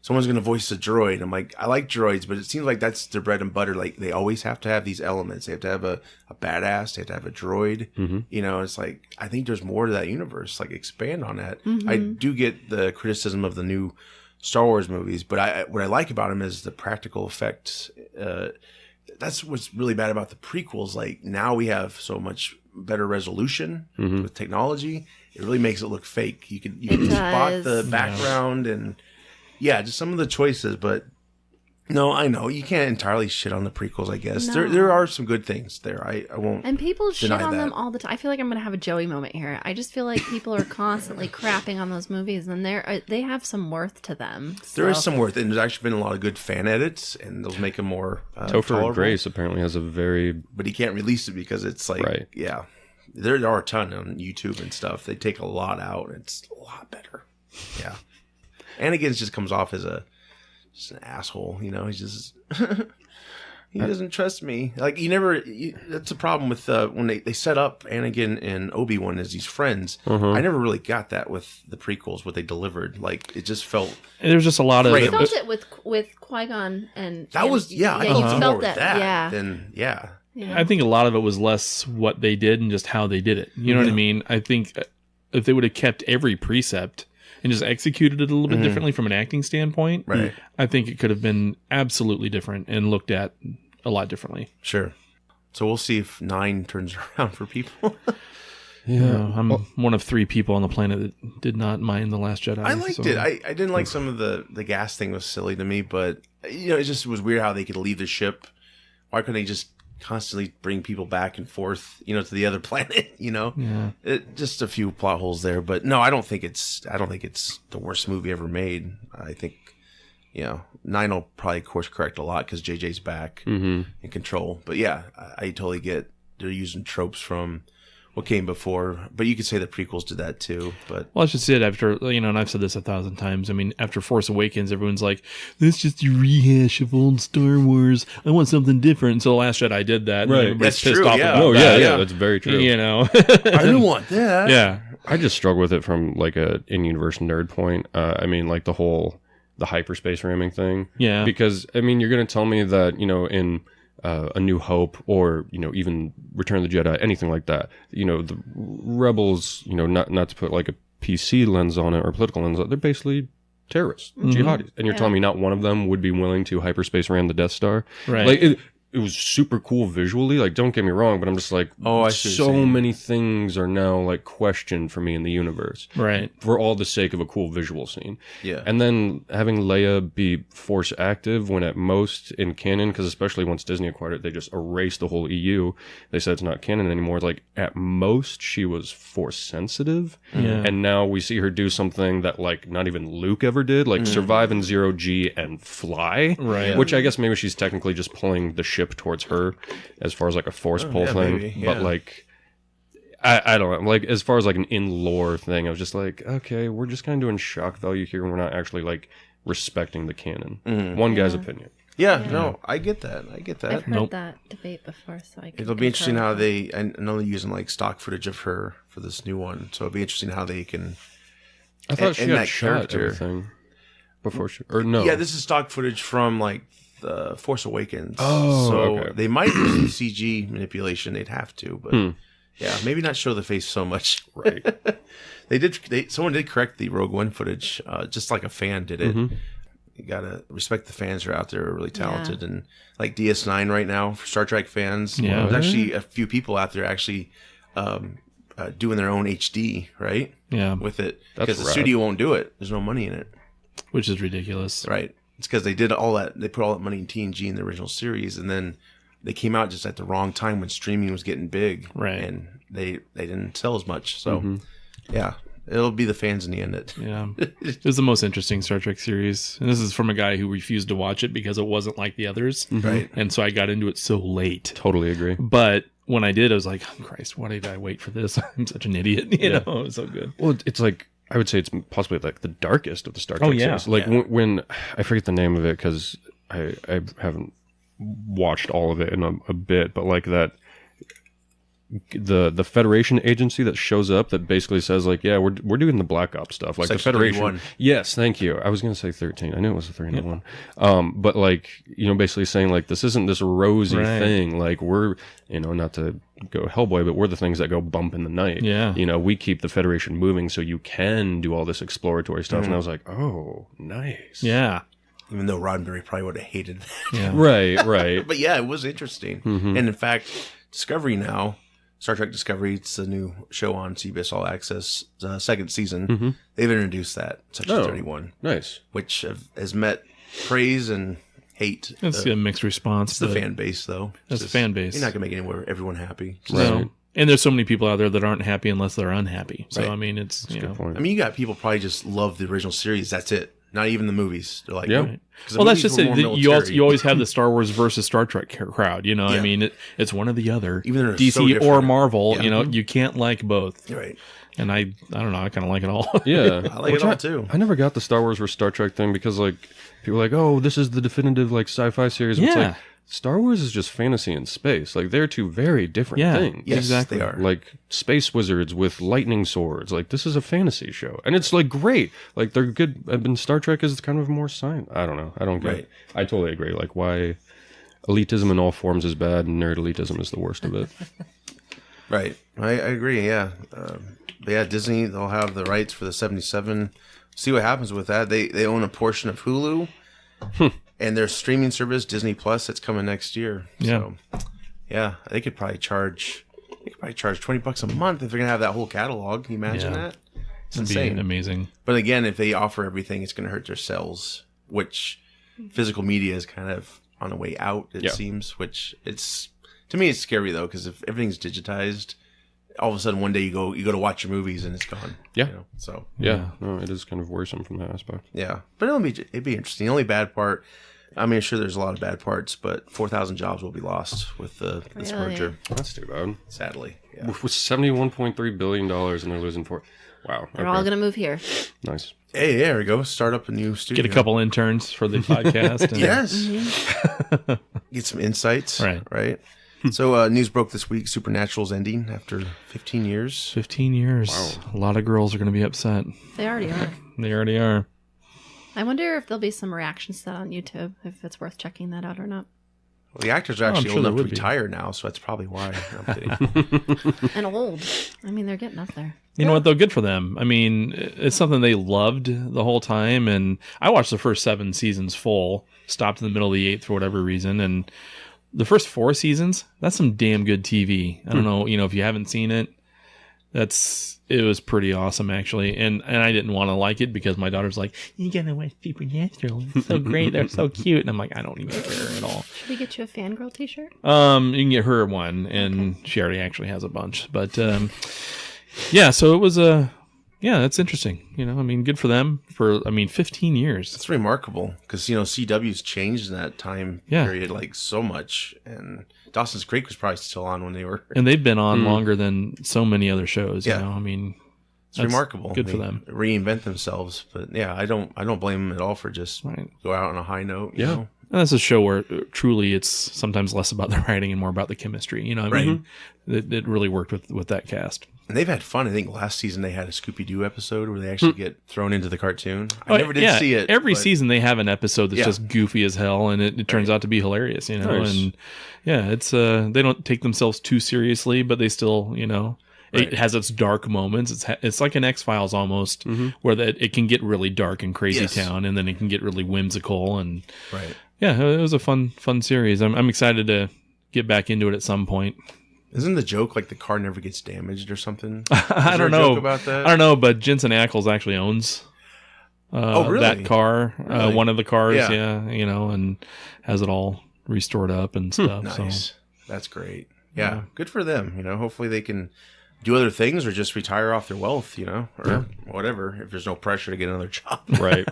Someone's going to voice a droid. I'm like, I like droids, but it seems like that's their bread and butter. Like they always have to have these elements. They have to have a badass. They have to have a droid. You know, it's like, I think there's more to that universe. Like expand on that. I do get the criticism of the new Star Wars movies, but what I like about them is the practical effects. That's what's really bad about the prequels. Like now we have so much better resolution with technology. It really makes it look fake. You can spot does. the background and just some of the choices. But no, I know you can't entirely shit on the prequels. I guess No. there are some good things there. I won't. And people shit deny on that. them all the time. I feel like I'm going to have a Joey moment here. I just feel like people are constantly crapping on those movies, and they have some worth to them. There is So- some worth, and there's actually been a lot of good fan edits, and those make them more Topher tolerable. Grace apparently has a very But he can't release it because it's like, Right. there are a ton on YouTube and stuff. They take a lot out. And it's a lot better. Yeah. Anakin just comes off as just an asshole. You know, he's just he doesn't trust me. Like that's the problem with when they set up Anakin and Obi-Wan as these friends. I never really got that with the prequels. What they delivered, like it just felt There's just a lot of Right. You felt it with Qui-Gon and that was you I felt more felt with that. that. Yeah. Then I think a lot of it was less what they did and just how they did it. You know what I mean? I think if they would have kept every precept and just executed it a little bit differently from an acting standpoint, Right. I think it could have been absolutely different and looked at a lot differently. Sure. So we'll see if 9 turns around for people. Yeah, I'm one of 3 people on the planet that did not mind The Last Jedi. I liked it. I didn't like some of the gas thing was silly to me, but it just was weird how they could leave the ship. Why couldn't they just constantly bring people back and forth, to the other planet? Yeah. Just a few plot holes there, but no, I don't think it's the worst movie ever made. I think 9 will probably course correct a lot because JJ's back in control. But yeah, I totally get they're using tropes from what came before, but you could say the prequels did that too. But Well, I should say it after, and I've said this 1,000 times. I mean, after Force Awakens, everyone's like, "That's just a rehash of old Star Wars. I want something different." So The Last Jedi did that. Right. And everybody's That's pissed true, off yeah. about Oh that. yeah, that's very true. I didn't want that. Yeah. I just struggle with it from like a in-universe nerd point. I mean, like the hyperspace ramming thing. Yeah. Because I mean, you're gonna tell me that in A New Hope or even Return of the Jedi, anything like that. The rebels. Not to put like a PC lens on it or political lens on it, they're basically terrorists, jihadis, and you're telling me not one of them would be willing to hyperspace ram the Death Star. Right. Like it was super cool visually. Like, don't get me wrong, but I'm just like, I see what you're so saying. many things are now like questioned for me in the universe. Right. For all the sake of a cool visual scene. Yeah. And then having Leia be Force active when at most in canon, because especially once Disney acquired it, they just erased the whole EU. They said it's not canon anymore. Like, at most she was Force sensitive. Yeah. And now we see her do something that like not even Luke ever did, like survive in 0G and fly. Right. Which I guess maybe she's technically just pulling the ship towards her as far as like a force pull yeah, thing. maybe, yeah. But like, I don't know. Like, as far as like an in lore thing, I was just like, okay, we're just kind of doing shock value here, and we're not actually like respecting the canon. One guy's opinion. Yeah, no, I get that. I've heard Nope. that debate before, so I can It'll be interesting concur how with I know they're using like stock footage of her for this new one, so it'll be interesting how they can. I thought she and had that shot character. everything before she, or no? Yeah, this is stock footage from like the Force Awakens. Oh, so okay. they might use the CG manipulation. They'd have to, but yeah, maybe not show the face so much. Right. Someone did correct the Rogue One footage, just like a fan did it. You gotta respect the fans who are out there, who are really talented, and like DS9 right now for Star Trek fans. Yeah. There's actually a few people out there actually doing their own HD, right? Yeah. With it, That's because the rad. studio won't do it. There's no money in it, Which is ridiculous. right? It's because they did all that. They put all that money in TNG in the original series, and then they came out just at the wrong time when streaming was getting big, Right. And they didn't sell as much. So, yeah, it'll be the fans in the end. Yeah. It was the most interesting Star Trek series. And this is from a guy who refused to watch it because it wasn't like the others. Right. And so I got into it so late. Totally agree. But when I did, I was like, oh, Christ, why did I wait for this? I'm such an idiot. You know, it was so good. Well, it's like, I would say it's possibly like the darkest of the Star Trek yeah. series. Like Yeah. when I forget the name of it because I haven't watched all of it in a bit, but like that the Federation agency that shows up that basically says like, yeah, we're doing the Black Ops stuff. Like Section the Federation. 31. Yes, thank you. I was gonna say 13. I knew it was a 3 and a 1. But like, basically saying like this isn't this rosy Right. thing. Like we're not to go Hellboy, but we're the things that go bump in the night. Yeah. We keep the Federation moving so you can do all this exploratory stuff. And I was like, oh, nice. Yeah. Even though Roddenberry probably would have hated that. Yeah. Right. But yeah, it was interesting. And in fact, Discovery now, Star Trek Discovery, it's a new show on CBS All Access, second season. They've introduced that, Section 31, Nice. which has met praise and hate. It's a mixed response. It's the but- fan base, though. That's It's the fan base. You're not going to make everyone happy. No. And there's so many people out there that aren't happy unless they're unhappy. So, Right. I mean, it's, Good point. I mean, you got people probably just love the original series. That's it. Not even the movies. They're like, Yeah. nope. 'Cause the Well, that's movies just were it. more You military. always have the Star Wars versus Star Trek crowd. I Yeah. mean, it's one or the other. Even though they're DC so or different. Marvel, Yeah. you can't like both. You're right. And I don't know, I kind of like it all. Yeah. I like Which it all, too. I never got the Star Wars versus Star Trek thing because like people are like, oh, this is the definitive like sci-fi series. It's Yeah. like Star Wars is just fantasy and space. Like they're two very different Yeah. things. Yes, Exactly. they are. Like space wizards with lightning swords. Like this is a fantasy show, and it's like great. Like they're good. And Star Trek is kind of more science. I don't know. I don't get Right. it. I totally agree. Like why elitism in all forms is bad, and nerd elitism is the worst of it. Right. I agree, yeah. But yeah, Disney, they'll have the rights for the 77. See what happens with that. They own a portion of Hulu. And their streaming service, Disney Plus, it's coming next year. Yeah. So Yeah, they could probably charge $20 a month if they're gonna have that whole catalog. Can you imagine Yeah. that? It's It'd insane. be amazing. But again, if they offer everything, it's gonna hurt their sales, which physical media is kind of on the way out. It seems, which it's to me it's scary though, because if everything's digitized, all of a sudden one day you go to watch your movies and it's gone. Yeah. You know? So Yeah, no, it is kind of worrisome from that aspect. yeah, but it'd be interesting. The only bad part, I mean, sure, there's a lot of bad parts, but 4,000 jobs will be lost with this Really? merger. That's too bad. Sadly, yeah. With $71.3 billion and they're losing $4. Wow. They're all gonna move here. Nice. Hey, there we go. Start up a new studio. Get a couple interns for the podcast. And, Yes. Get some insights. Right. So news broke this week. Supernatural's ending after 15 years. 15 years. Wow. A lot of girls are going to be upset. They already are. They already are. I wonder if there'll be some reactions to that on YouTube, if it's worth checking that out or not. Well, the actors are actually sure old there enough to would be. retire now, so that's probably why. I'm kidding. And old. I mean, they're getting up there. You know what, though? Good for them. I mean, it's something they loved the whole time. And I watched the first 7 seasons full, stopped in the middle of the 8th for whatever reason. And the first 4 seasons, that's some damn good TV. I don't know, if you haven't seen it, it was pretty awesome, actually. And I didn't want to like it because my daughter's like, you gotta watch Supernatural. It's so great. They're so cute. And I'm like, I don't even care at all. Should we get you a fangirl t-shirt? You can get her one, and she already actually has a bunch. But yeah, so it was that's interesting. I mean, good for them for 15 years. It's remarkable because CW's changed in that time period like so much, and Dawson's Creek was probably still on when they were. And they've been on longer than so many other shows. Yeah. I mean, It's remarkable. Good for They them. reinvent themselves, but yeah, I don't blame them at all for just go out on a high note. You know? And that's a show where truly it's sometimes less about the writing and more about the chemistry. I mean, it really worked with that cast. And they've had fun. I think last season they had a Scooby-Doo episode where they actually get thrown into the cartoon. I never did see it. Every but- season they have an episode that's just goofy as hell, and it turns out to be hilarious. Nice. And yeah, it's they don't take themselves too seriously, but they still, it has its dark moments. It's like an X-Files almost, where it can get really dark and crazy town, and then it can get really whimsical and yeah, it was a fun series. I'm excited to get back into it at some point. Isn't the joke like the car never gets damaged or something? I don't there a know joke about that? I don't know, but Jensen Ackles actually owns really? that car, Really? one of the cars, Yeah. and has it all restored up and stuff. Nice. So That's great. Yeah, good for them. Hopefully they can do other things or just retire off their wealth, or whatever, if there's no pressure to get another job. Right.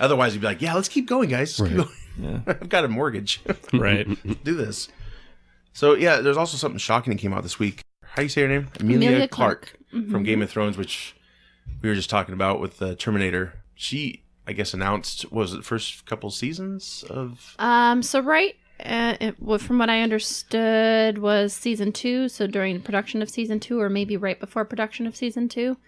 Otherwise you'd be like, yeah, let's keep going, guys. Let's keep going. I've got a mortgage. right. Do this. So yeah, there's also something shocking that came out this week. How do you say her name? Emilia Clark Clark. from Game of Thrones, which we were just talking about with Terminator. She, I guess, announced, was it the first couple seasons of... From what I understood was season 2. So during production of season 2, or maybe right before production of season 2,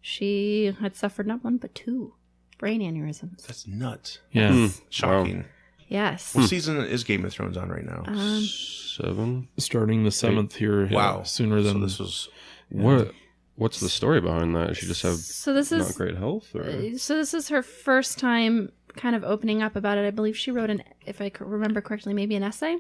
she had suffered not 1 but 2 brain aneurysms. That's nuts. Yeah. Shocking. Yes. What season is Game of Thrones on right now? 7. Starting the 7th here. Wow. Sooner than So this was... What's the story behind that? Does she just have not great health? Or? So this is her first time kind of opening up about it. I believe she wrote if I remember correctly, maybe an essay.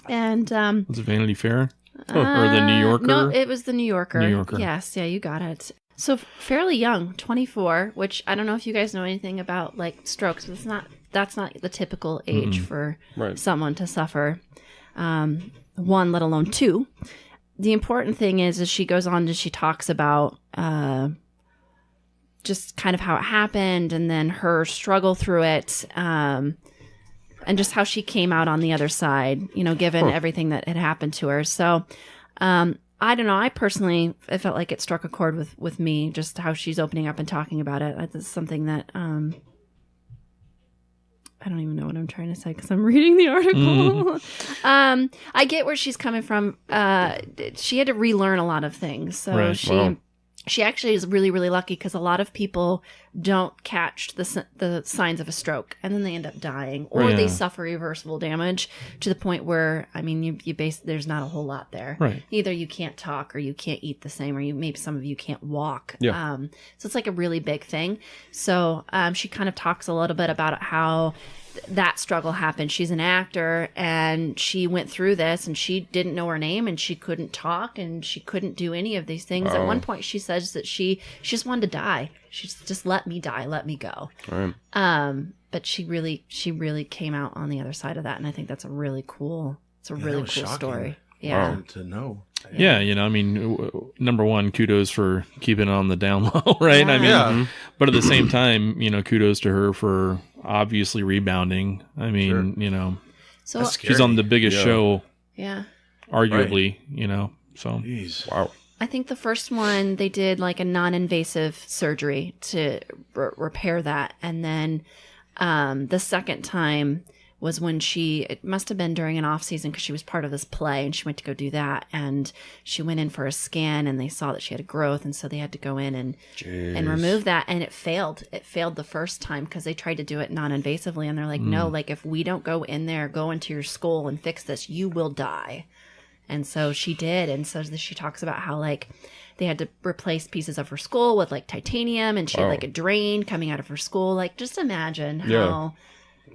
And was it Vanity Fair or the New Yorker? No, it was the New Yorker. New Yorker. Yes, yeah, you got it. So fairly young, 24, which I don't know if you guys know anything about like strokes, but that's not the typical age for someone to suffer. 1, let alone 2. The important thing is she goes on and she talks about just kind of how it happened and then her struggle through it, and just how she came out on the other side, given everything that had happened to her. So I don't know. I personally, I felt like it struck a chord with me, just how she's opening up and talking about it. It's something that I don't even know what I'm trying to say because I'm reading the article. I get where she's coming from. She had to relearn a lot of things. So she actually is really, really lucky because a lot of people don't catch the signs of a stroke, and then they end up dying, or Right. they suffer irreversible damage to the point where, I mean, there's not a whole lot there. Right. Either you can't talk, or you can't eat the same, or maybe some of you can't walk. Yeah. So it's like a really big thing. So she kind of talks a little bit about how that struggle happened. She's an actor, and she went through this, and she didn't know her name, and she couldn't talk, and she couldn't do any of these things. At one point, she says that she just wanted to die. She's just, let me die, let me go. All right. But she really came out on the other side of that, and I think that's a really cool. It's a that really was cool shocking. story. Yeah. To know. Yeah, I mean, number one, kudos for keeping it on the down low, right? I mean, Yeah. but at the same time, kudos to her for obviously rebounding. I mean, So That's scary. she's on the biggest Yeah. show, yeah. arguably, so. Jeez. Wow. I think the first one, they did like a non-invasive surgery to repair that. And then the second time was when it must have been during an off season, because she was part of this play, and she went to go do that. And she went in for a scan, and they saw that she had a growth. And so they had to go in and remove that. And it failed. It failed the first time because they tried to do it non-invasively. And they're like, no, like if we don't go in there, go into your skull and fix this, you will die. And so she did. And so she talks about how like they had to replace pieces of her skull with like titanium, and she had like a drain coming out of her skull. Like, just imagine how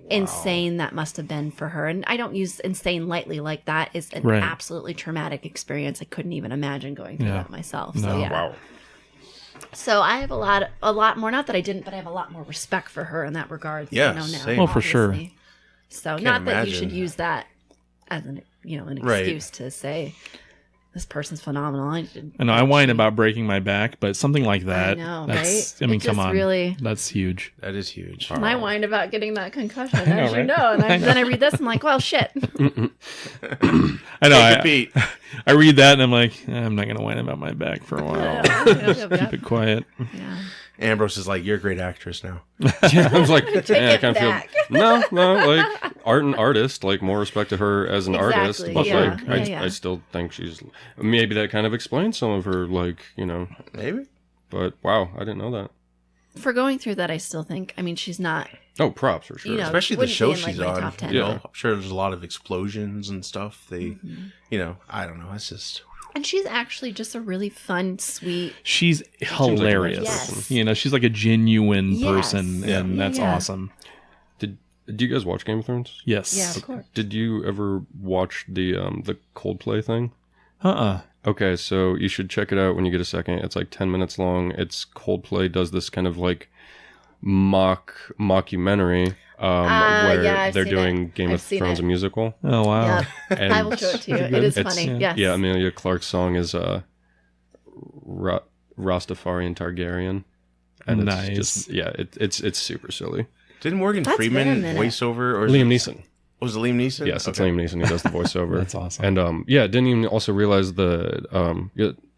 insane that must have been for her. And I don't use insane lightly. Like, that is an Right. absolutely traumatic experience. I couldn't even imagine going through Yeah. that myself. No. So yeah. Wow. So I have a lot more, not that I didn't, but I have a lot more respect for her in that regard. Yeah, now, same. Oh, for sure. obviously. So not that you imagine. should use that as an Right. excuse to say this person's phenomenal. I know I whine about breaking my back, but something like that, I know, that's, right? I mean, It come just on. really- That's huge. That is huge. And I whined about getting that concussion, know, as you right? know. And then I read this, I'm like, well, shit. I know. Take a beat. I read that and I'm like, I'm not going to whine about my back for a while. Keep it quiet. Yeah. Ambrose is like, you're a great actress now. Yeah, I was like, Take man, I it kind of back. feel no, like art and artist, like more respect to her as an artist, Exactly, but yeah, like yeah. I still think she's maybe that kind of explains some of her, like, Maybe. but wow, I didn't know that. For going through that, I still think, I mean, she's not, Oh, props for sure. You know, Especially the wouldn't show be in, like, she's my on. top 10. You know, Yeah. I'm sure there's a lot of explosions and stuff. They, I don't know. It's just. and she's actually just a really fun, sweet. She's hilarious. Yes. She's like a genuine Yes. person, and that's Yeah. awesome. Do you guys watch Game of Thrones? Yes. Yeah, of course. Did you ever watch the Coldplay thing? Okay, so you should check it out when you get a second. It's like 10 minutes long. It's Coldplay does this kind of like mockumentary where yeah, I've they're seen doing it. Game I've of seen Thrones it. a musical. Oh, wow. Yep. And I will show it to you. It is it's- funny. Yes. Yeah, Emilia Clark's song is Rastafarian Targaryen. And it's Nice. just, yeah, it's super silly. Didn't Morgan That's been a Freeman minute. voice over? Or Liam Neeson. Was it Liam Neeson? Yes, it's Okay. Liam Neeson who does the voiceover. That's awesome. And didn't even also realize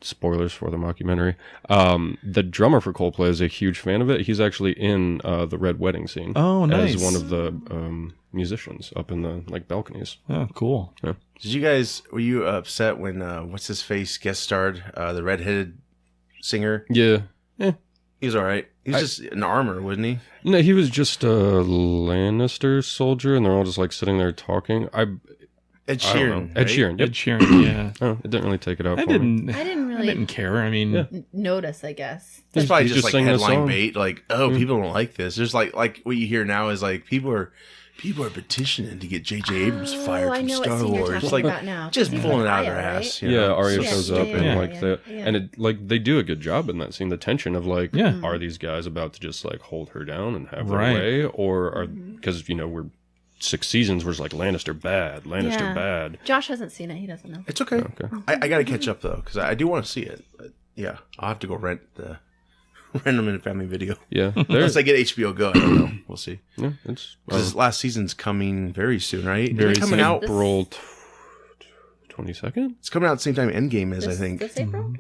spoilers for the mockumentary. The drummer for Coldplay is a huge fan of it. He's actually in the Red Wedding scene. Oh, nice. As one of the musicians up in the like balconies. Oh, cool. Did you guys, were you upset when, what's his face guest starred, the redheaded singer? Yeah. He was all right. He was just in armor, wasn't he? No, he was just a Lannister soldier, and they're all just like sitting there talking. Ed I don't Sheeran. know. right? Ed Sheeran. Yep. Ed Sheeran, yeah. Oh, it didn't really take it out I for me. I didn't didn't care. I mean, notice, I guess. It's probably He's just just like singing a headline song. bait. Like, oh, people don't like this. There's like what you hear now is like people are petitioning to get J.J. Abrams fired I from know what Star scene you're Wars. talking Like about now. just He's pulling with it out of their Arya, ass. right? You know? Yeah, Arya So- shows Yeah, up yeah, and yeah, like yeah, yeah. and it like they do a good job in that scene. The tension of like, Yeah. are these guys about to just like hold her down and have Right. their way, or are because we're 6 seasons where it's like Lannister bad, Lannister Yeah. bad. Josh hasn't seen it. He doesn't know. It's okay. Okay. I got to catch up though because I do want to see it. But yeah, I'll have to go rent them in a family video. Yeah, Unless there's I get HBO Go, I don't know. We'll see. yeah, it's 'Cause this last season's coming very soon, right? Very It's coming soon. out. April 22nd. It's coming out at the same time Endgame is, I think. This April?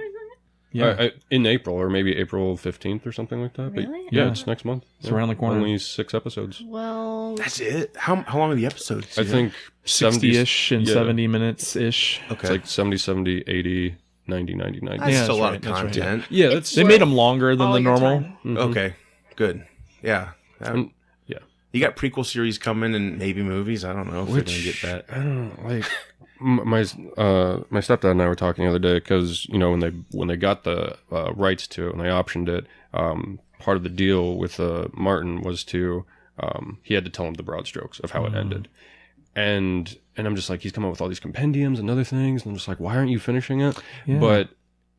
yeah. In April or maybe April 15th or something like that. But Really? yeah, Yeah. it's next month. It's around the corner. Only 6 episodes. Well, That's it. How long are the episodes? I think 60-ish and yeah. 70 minutes-ish. Okay. It's like 70, 70, 80, 90, 90, 90. That's Yeah, still a that's lot right, of that's right. content. Yeah, that's They made them longer than all the your normal. time. Okay. good. Yeah. And- yeah. You got prequel series coming and maybe movies. I don't know if we're going to get that. I don't know, like my stepdad and I were talking the other day because when they got the rights to it and they optioned it, part of the deal with Martin was to he had to tell him the broad strokes of how it ended, and I'm just like, he's come up with all these compendiums and other things, and I'm just like, why aren't you finishing it? Yeah. But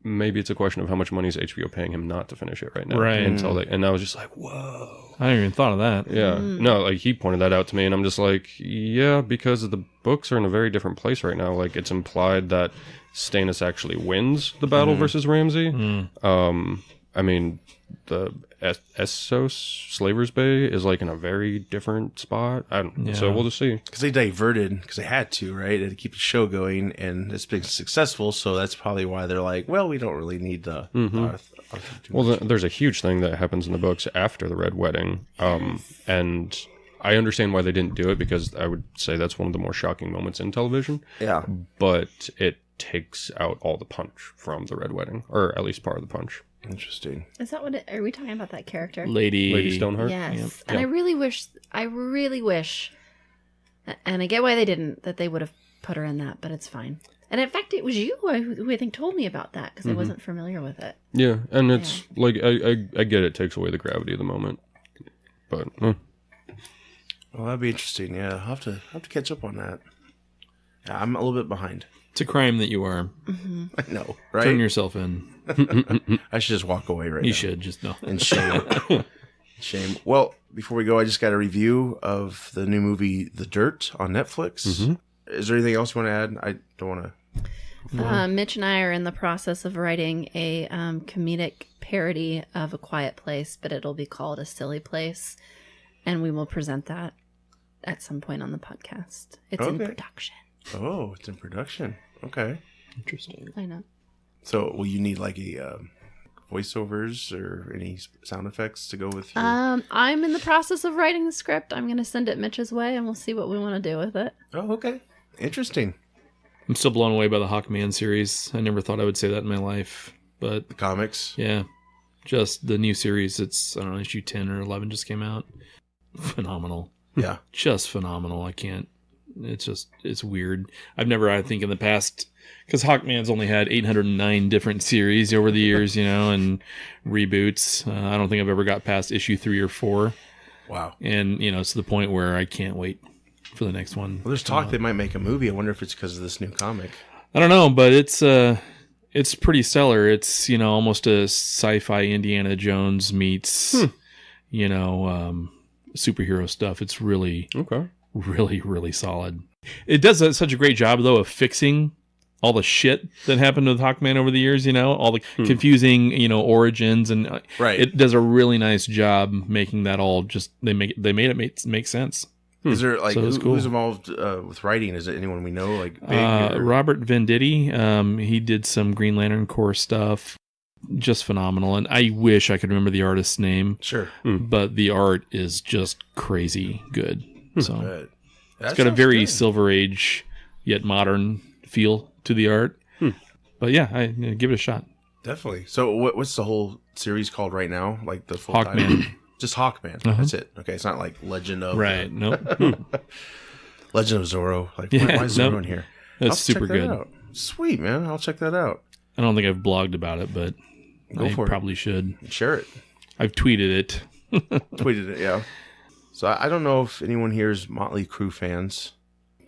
maybe it's a question of how much money is HBO paying him not to finish it right now, Right. Until and I was just like, whoa. I hadn't even thought of that. Yeah. No, like he pointed that out to me and I'm just like, yeah, because the books are in a very different place right now. Like it's implied that Stannis actually wins the battle versus Ramsay. I mean, the Essos, Slaver's Bay, is like in a very different spot. So we'll just see. Because they diverted, because they had to, right? They had to keep the show going, and it's been successful, so that's probably why they're like, well, we don't really need the There's a huge thing that happens in the books after the Red Wedding. And I understand why they didn't do it, because I would say that's one of the more shocking moments in television. Yeah. But it takes out all the punch from the Red Wedding, or at least part of the punch. Interesting. Is that what are we talking about that character? Lady Stoneheart? Yes. Yep. And I really wish, and I get why they didn't, that they would have put her in that, but it's fine. And in fact, it was you who I think told me about that, because I wasn't familiar with it. Yeah, and it's like, I get it takes away the gravity of the moment. But, Well, that'd be interesting. Yeah, I'll have to catch up on that. Yeah, I'm a little bit behind. It's a crime that you are. I know, right? Turn yourself in. I should just walk away right now. You should just know. And shame. Shame. Well, before we go, I just got a review of the new movie The Dirt on Netflix. Is there anything else you want to add? I don't want to... Mitch and I are in the process of writing a comedic parody of A Quiet Place, but it'll be called A Silly Place, and we will present that at some point on the podcast. It's in production. Oh, it's in production. Okay. Interesting. I know. So, will you need like a voiceovers or any sound effects to go with your... I'm in the process of writing the script. I'm going to send it Mitch's way, and we'll see what we want to do with it. Oh, okay. Interesting. I'm still blown away by the Hawkman series. I never thought I would say that in my life, but The comics. yeah, just the new series. It's, I don't know, issue 10 or 11 just came out. Phenomenal. Yeah. Just phenomenal. I can't. It's weird. I've never, I think in the past, because Hawkman's only had 809 different series over the years, and reboots. I don't think I've ever got past issue 3 or 4. Wow. And, it's to the point where I can't wait for the next one. Well, there's talk they might make a movie. I wonder if it's because of this new comic. I don't know, but it's pretty stellar. It's, almost a sci-fi Indiana Jones meets, superhero stuff. It's really, really, really solid. It does such a great job, though, of fixing all the shit that happened with Hawkman over the years, all the confusing, origins, and Right. It does a really nice job making that all just, they made it make sense. Is there like So it's cool. who's involved with writing? Is it anyone we know? Like big or... Robert Venditti. He did some Green Lantern Corps stuff. Just phenomenal. And I wish I could remember the artist's name. Sure. But the art is just crazy good. So But it's got a very Silver Age yet modern feel to the art. But yeah, I give it a shot. Definitely. So what's the whole series called right now? Like the full Hawkman. title? Just Hawkman. That's it. Okay, it's not like Legend of Right. Nope. Legend of Zorro. Like Yeah, why is Zorro nope. in here? That's I'll super check that good. out. Sweet, man. I'll check that out. I don't think I've blogged about it, but Go I for it. probably should. Share it. I've tweeted it. Tweeted it, yeah. So I don't know if anyone here is Motley Crue fans.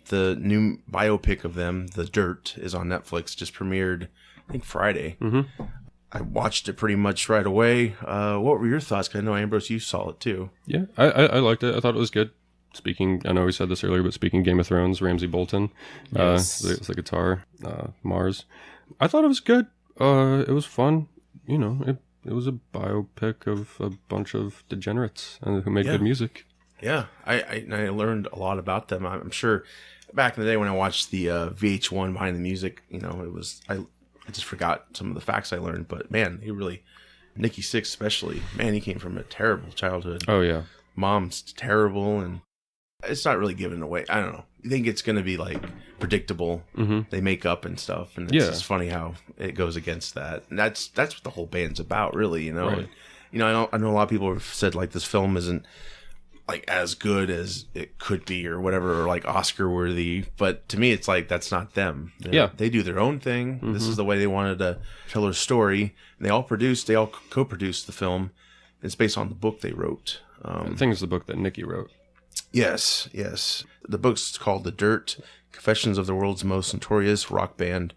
The new biopic of them, The Dirt, is on Netflix. Just premiered, I think, Friday. I watched it pretty much right away. What were your thoughts? 'Cause I know, Ambrose, you saw it too. Yeah, I liked it. I thought it was good. Speaking, I know we said this earlier, but speaking Game of Thrones, Ramsay Bolton, Yes. the guitar, Mars. I thought it was good. It was fun. It was a biopic of a bunch of degenerates who make good music. Yeah, I learned a lot about them. I'm sure back in the day when I watched the VH1 Behind the Music, it was I just forgot some of the facts I learned. But man, Nikki Sixx especially, man, he came from a terrible childhood. Oh yeah, Mom's terrible, and it's not really given away. I don't know. You think it's going to be like predictable? They make up and stuff, and it's just funny how it goes against that. And that's what the whole band's about, really. Right. you know, I know a lot of people have said like this film isn't like as good as it could be or whatever, or like Oscar worthy. But to me, it's like that's not them. They do their own thing. This is the way they wanted to tell their story. And they all co-produced the film. It's based on the book they wrote. I think it's the book that Nikki wrote. Yes. The book's called The Dirt: Confessions of the World's Most Notorious Rock Band.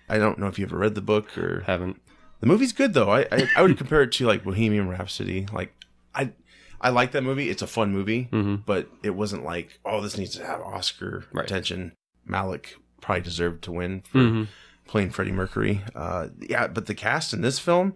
I don't know if you ever read the book or Haven't. The movie's good though. I would compare it to like Bohemian Rhapsody. Like I like that movie. It's a fun movie, but it wasn't like, oh, this needs to have Oscar attention. Malik probably deserved to win for playing Freddie Mercury. But the cast in this film,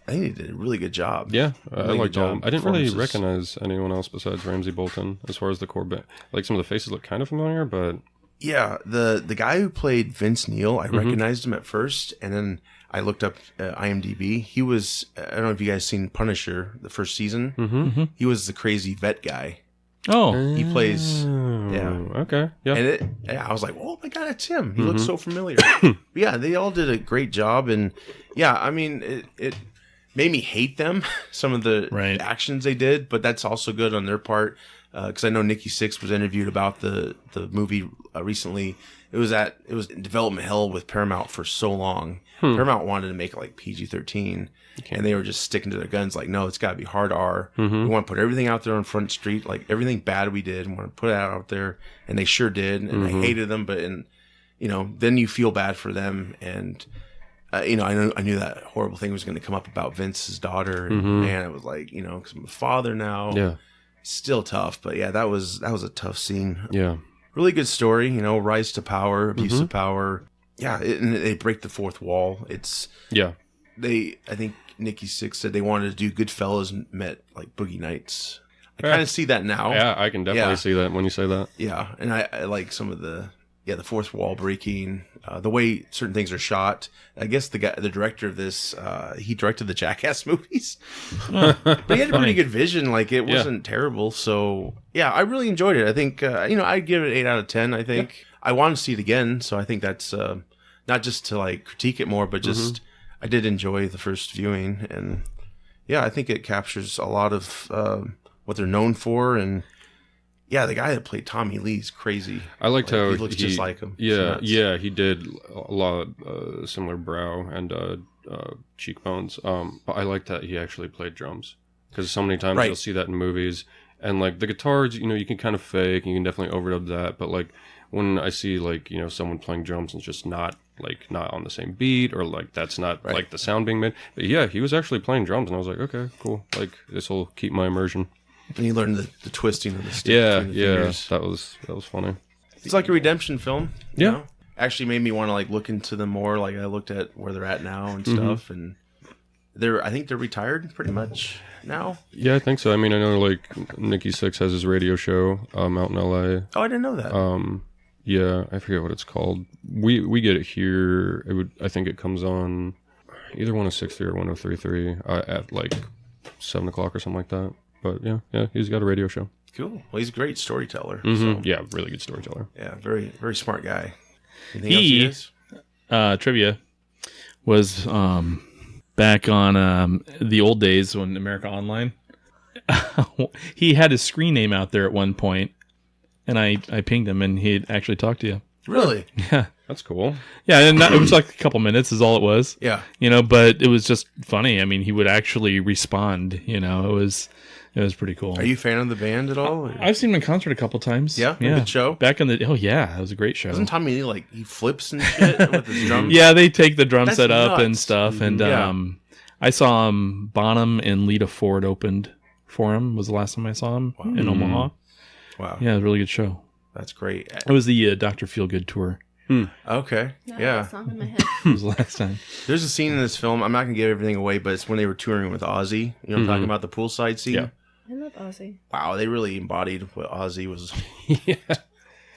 I think they did a really good job. Yeah, really I liked all. I didn't really performances. recognize anyone else besides Ramsey Bolton as far as the core band. Like some of the faces look kind of familiar, but Yeah, the guy who played Vince Neil, I recognized him at first, and then I looked up IMDb. He was, I don't know if you guys seen Punisher, the first season. He was the crazy vet guy. Oh, He plays, okay, yeah. and I was like, oh my God, it's him. He looks so familiar. But yeah, they all did a great job, and yeah, I mean, it made me hate them, some of the actions they did, but that's also good on their part, because I know Nikki Sixx was interviewed about the movie recently. It was in development hell with Paramount for so long. Paramount wanted to make it like PG-13, and they were just sticking to their guns. Like, no, it's got to be hard R. We want to put everything out there on Front Street, like everything bad we did, and want to put it out there. And they sure did. And I hated them, but then you feel bad for them. And I knew that horrible thing was going to come up about Vince's daughter. And man, it was like, because I'm a father now. Yeah. Still tough, but yeah, that was a tough scene. Yeah. Really good story, rise to power, abuse of power. Yeah, and they break the fourth wall. I think Nikki Sixx said they wanted to do Goodfellas met like Boogie Nights. I kind of see that now. Yeah, I can definitely see that when you say that. Yeah, and I like some of the fourth wall breaking, the way certain things are shot. I guess the director of this, he directed the Jackass movies, but he had a pretty good vision. Like it wasn't terrible. So yeah, I really enjoyed it. I think I'd give it 8 out of 10. I think I want to see it again. So I think that's not just to like critique it more, but just I did enjoy the first viewing, and yeah, I think it captures a lot of what they're known for. And yeah, the guy that played Tommy Lee is crazy. I liked how he looks just like him. Yeah, he did a lot of similar brow and cheekbones. But I liked that he actually played drums, because so many times you'll see that in movies, and like the guitars, you can kind of fake, you can definitely overdub that. But like when I see like someone playing drums and it's just not on the same beat, or like that's not like the sound being made. But yeah, he was actually playing drums, and I was like, okay, cool. Like this will keep my immersion. And you learn the twisting of the stick. Yeah, between the fingers. that was funny. It's like a redemption film. Yeah. Actually made me want to like look into them more. Like I looked at where they're at now and stuff, and I think they're retired pretty much now. Yeah, I think so. I mean, I know like Nikki Sixx has his radio show out in LA. Oh, I didn't know that. Yeah, I forget what it's called. We get it here. I think it comes on either 106.3 or 103.3 at like 7 o'clock or something like that. But yeah, he's got a radio show. Cool. Well, he's a great storyteller. So. Yeah, really good storyteller. Yeah, very, very smart guy. Anything else he is? Trivia was back on the old days when America Online. He had his screen name out there at one point, and I pinged him, and he actually talked to you. Really? Yeah. That's cool. Yeah, and it was like a couple minutes is all it was. Yeah. But it was just funny. I mean, he would actually respond. It was pretty cool. Are you a fan of the band at all? I've seen him in concert a couple times. Yeah? Good show? Back in the... Oh, yeah. It was a great show. Doesn't Tommy Lee, like, he flips and shit with his drums? Yeah, they take the drum That's set up nuts. and stuff. And I saw Bonham and Lita Ford opened for him. Was the last time I saw him in Omaha. Wow. Yeah, it was a really good show. That's great. It was the Dr. Feelgood tour. Okay. No, Yeah. that song in my head. It was the last time. There's a scene in this film, I'm not going to give everything away, but it's when they were touring with Ozzy. You know what I'm talking about? The poolside scene? Yeah. I love Ozzy. Wow, they really embodied what Ozzy was. Yeah.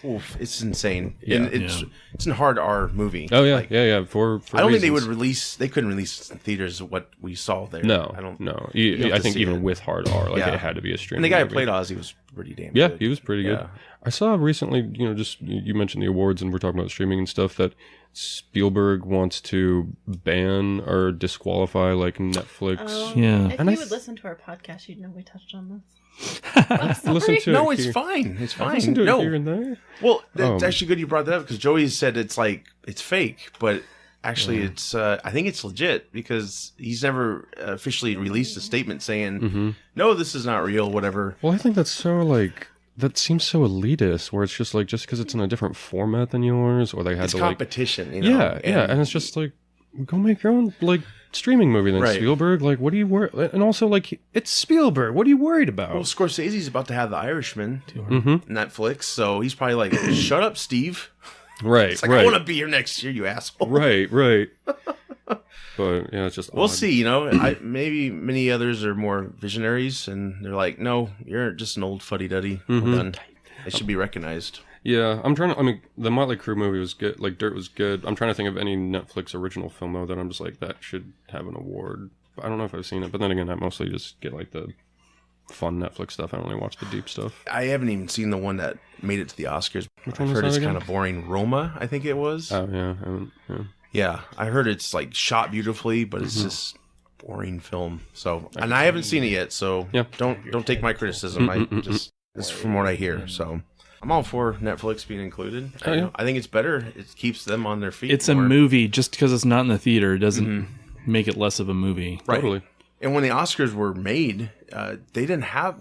Oof, it's insane. Yeah. And it's a hard R movie. Oh yeah, Like, yeah. For I don't think reasons. they couldn't release in theaters what we saw there. No, I don't. no. you have I to think see even it. with hard R, like Yeah. it had to be a stream. And the guy who played Ozzy was pretty damn good. he was pretty good. Yeah. I saw recently, just you mentioned the awards, and we're talking about streaming and stuff. That Spielberg wants to ban or disqualify like Netflix. Yeah. If And you I would listen to our podcast, you'd know we touched on this. Listen to No, it it's here. fine. It's I fine. listen to it No. here and there. Well, that's actually good you brought that up because Joey said it's fake, but actually it's I think it's legit because he's never officially released a statement saying no, this is not real, whatever. Well, I think that's so like that seems so elitist, where it's just like just because it's in a different format than yours, or they had It's to competition, you know. yeah, and it's just like go make your own like streaming movie then, Right. Spielberg. Like, what do you worry? And also, like, it's Spielberg. What are you worried about? Well, Scorsese's about to have The Irishman Mm-hmm. Netflix, so he's probably like, "Shut up, Steve." Right, It's like, right, I want to be here next year, you asshole. right, right. But yeah, it's just We'll odd. see. You know, maybe many others are more visionaries, and they're like, "No, you're just an old fuddy-duddy. We're done. It should be recognized." Yeah, I'm trying to. I mean, the Motley Crue movie was good. Like, Dirt was good. I'm trying to think of any Netflix original film though that I'm just like that should have an award. I don't know if I've seen it, but then again, I mostly just get like the fun Netflix stuff. I don't really watch the deep stuff. I haven't even seen the one that made it to the Oscars. Which I've one was heard that it's again? kind of boring. Roma, I think it was. Oh yeah, I haven't, yeah. Yeah, I heard it's like shot beautifully, but it's just boring film. So, and I haven't seen it yet. So, Yeah. don't take my criticism. I just this is from what I hear. So, I'm all for Netflix being included. Oh, yeah. I think it's better. It keeps them on their feet. It's a more. movie. Just because it's not in the theater doesn't make it less of a movie. Right. Totally. And when the Oscars were made, we didn't have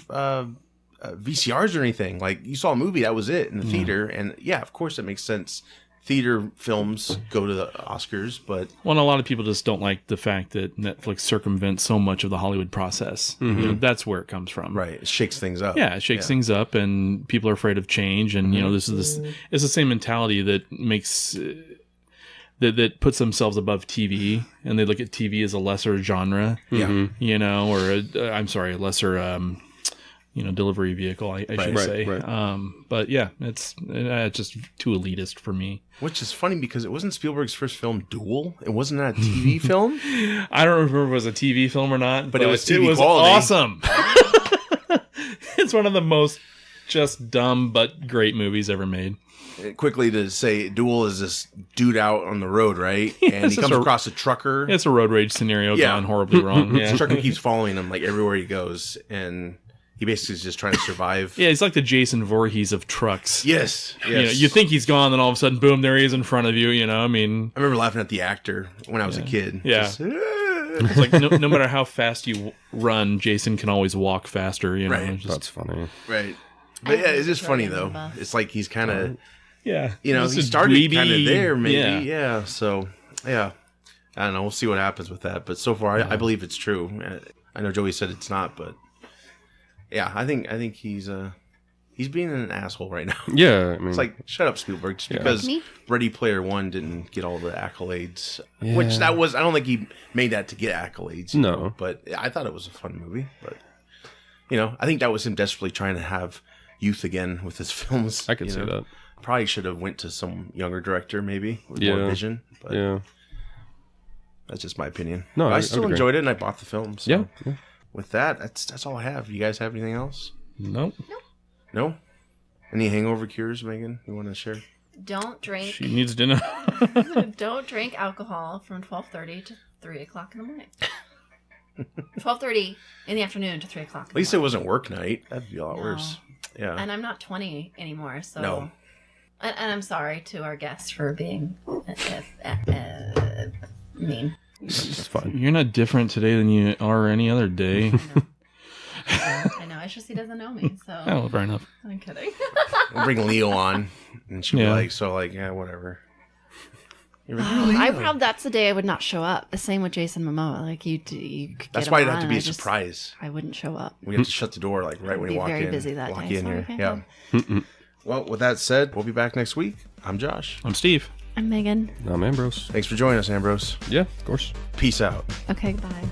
VCRs or anything. Like you saw a movie, that was it in the theater. And yeah, of course it makes sense. Theater films go to the Oscars, but Well, and a lot of people just don't like the fact that Netflix circumvents so much of the Hollywood process. You know, that's where it comes from. right, it shakes things up. Yeah, it shakes things up, and people are afraid of change. And you know, it's the same mentality that makes that puts themselves above TV, and they look at TV as a lesser genre. Yeah. You know, or a lesser delivery vehicle. I should Right, say. right. But yeah, it's just too elitist for me. Which is funny because it wasn't Spielberg's first film, Duel. It wasn't a TV film. I don't remember if it was a TV film or not, but it was TV quality. awesome. It's one of the most just dumb but great movies ever made. Quickly to say, Duel is this dude out on the road, right? And it's he comes just across a trucker. It's a road rage scenario Yeah. gone horribly wrong. This Yeah. trucker keeps following him like everywhere he goes, and he basically is just trying to survive. Yeah, he's like the Jason Voorhees of trucks. Yes. Yes. You know, you think he's gone, then all of a sudden, boom, there he is in front of you. You know, I mean, I remember laughing at the actor when I was a kid. Yeah. Just, it's like no matter how fast you run, Jason can always walk faster. You know, Right. It's just- That's funny. right. But yeah, it's just funny Throw you though. under the bus. It's like he's kind of, yeah. you know, Just he a started dweeby- kind of there, maybe. Yeah. Yeah. So, yeah. I don't know. We'll see what happens with that. But so far, I believe it's true. I know Joey said it's not, but yeah, I think he's being an asshole right now. Yeah, I mean, It's like, shut up, Spielberg, just Yeah. because Me? Ready Player One didn't get all the accolades. Which I don't think he made that to get accolades. you No. know, but I thought it was a fun movie. But, you know, I think that was him desperately trying to have youth again with his films. I could you see know. that. Probably should have went to some younger director, maybe, with Yeah. more vision. But Yeah. that's just my opinion. No, But I I still would agree. enjoyed it, and I bought the film. So Yeah. Yeah. with that, that's all I have. You guys have anything else? Nope. No? Any hangover cures, Megan, you want to share? Don't drink. She needs to know. Don't drink alcohol from 12:30 to 3 o'clock in the morning. 12:30 in the afternoon to 3 o'clock. At least it wasn't work night. That'd be a lot No. worse. Yeah. And I'm not 20 anymore, so. No. And I'm sorry to our guests for being mean. It's fine. You're not different today than you are any other day. I know. It's just he doesn't know me, so. Oh, fair enough. I'm kidding. We'll bring Leo on, and she'll Yeah. be like, yeah, whatever. You're like, "Oh, I Leo." probably that's the day I would not show up. The same with Jason Momoa. Like you could That's get why him it'd have to on, be and a surprise. I wouldn't show up. We have to shut the door like right when Be you walk very in. busy that lock day, you in so here. okay, Yeah. Well, with that said, we'll be back next week. I'm Josh. I'm Steve. I'm Megan. I'm Ambrose. Thanks for joining us, Ambrose. Yeah, of course. Peace out. Okay, bye.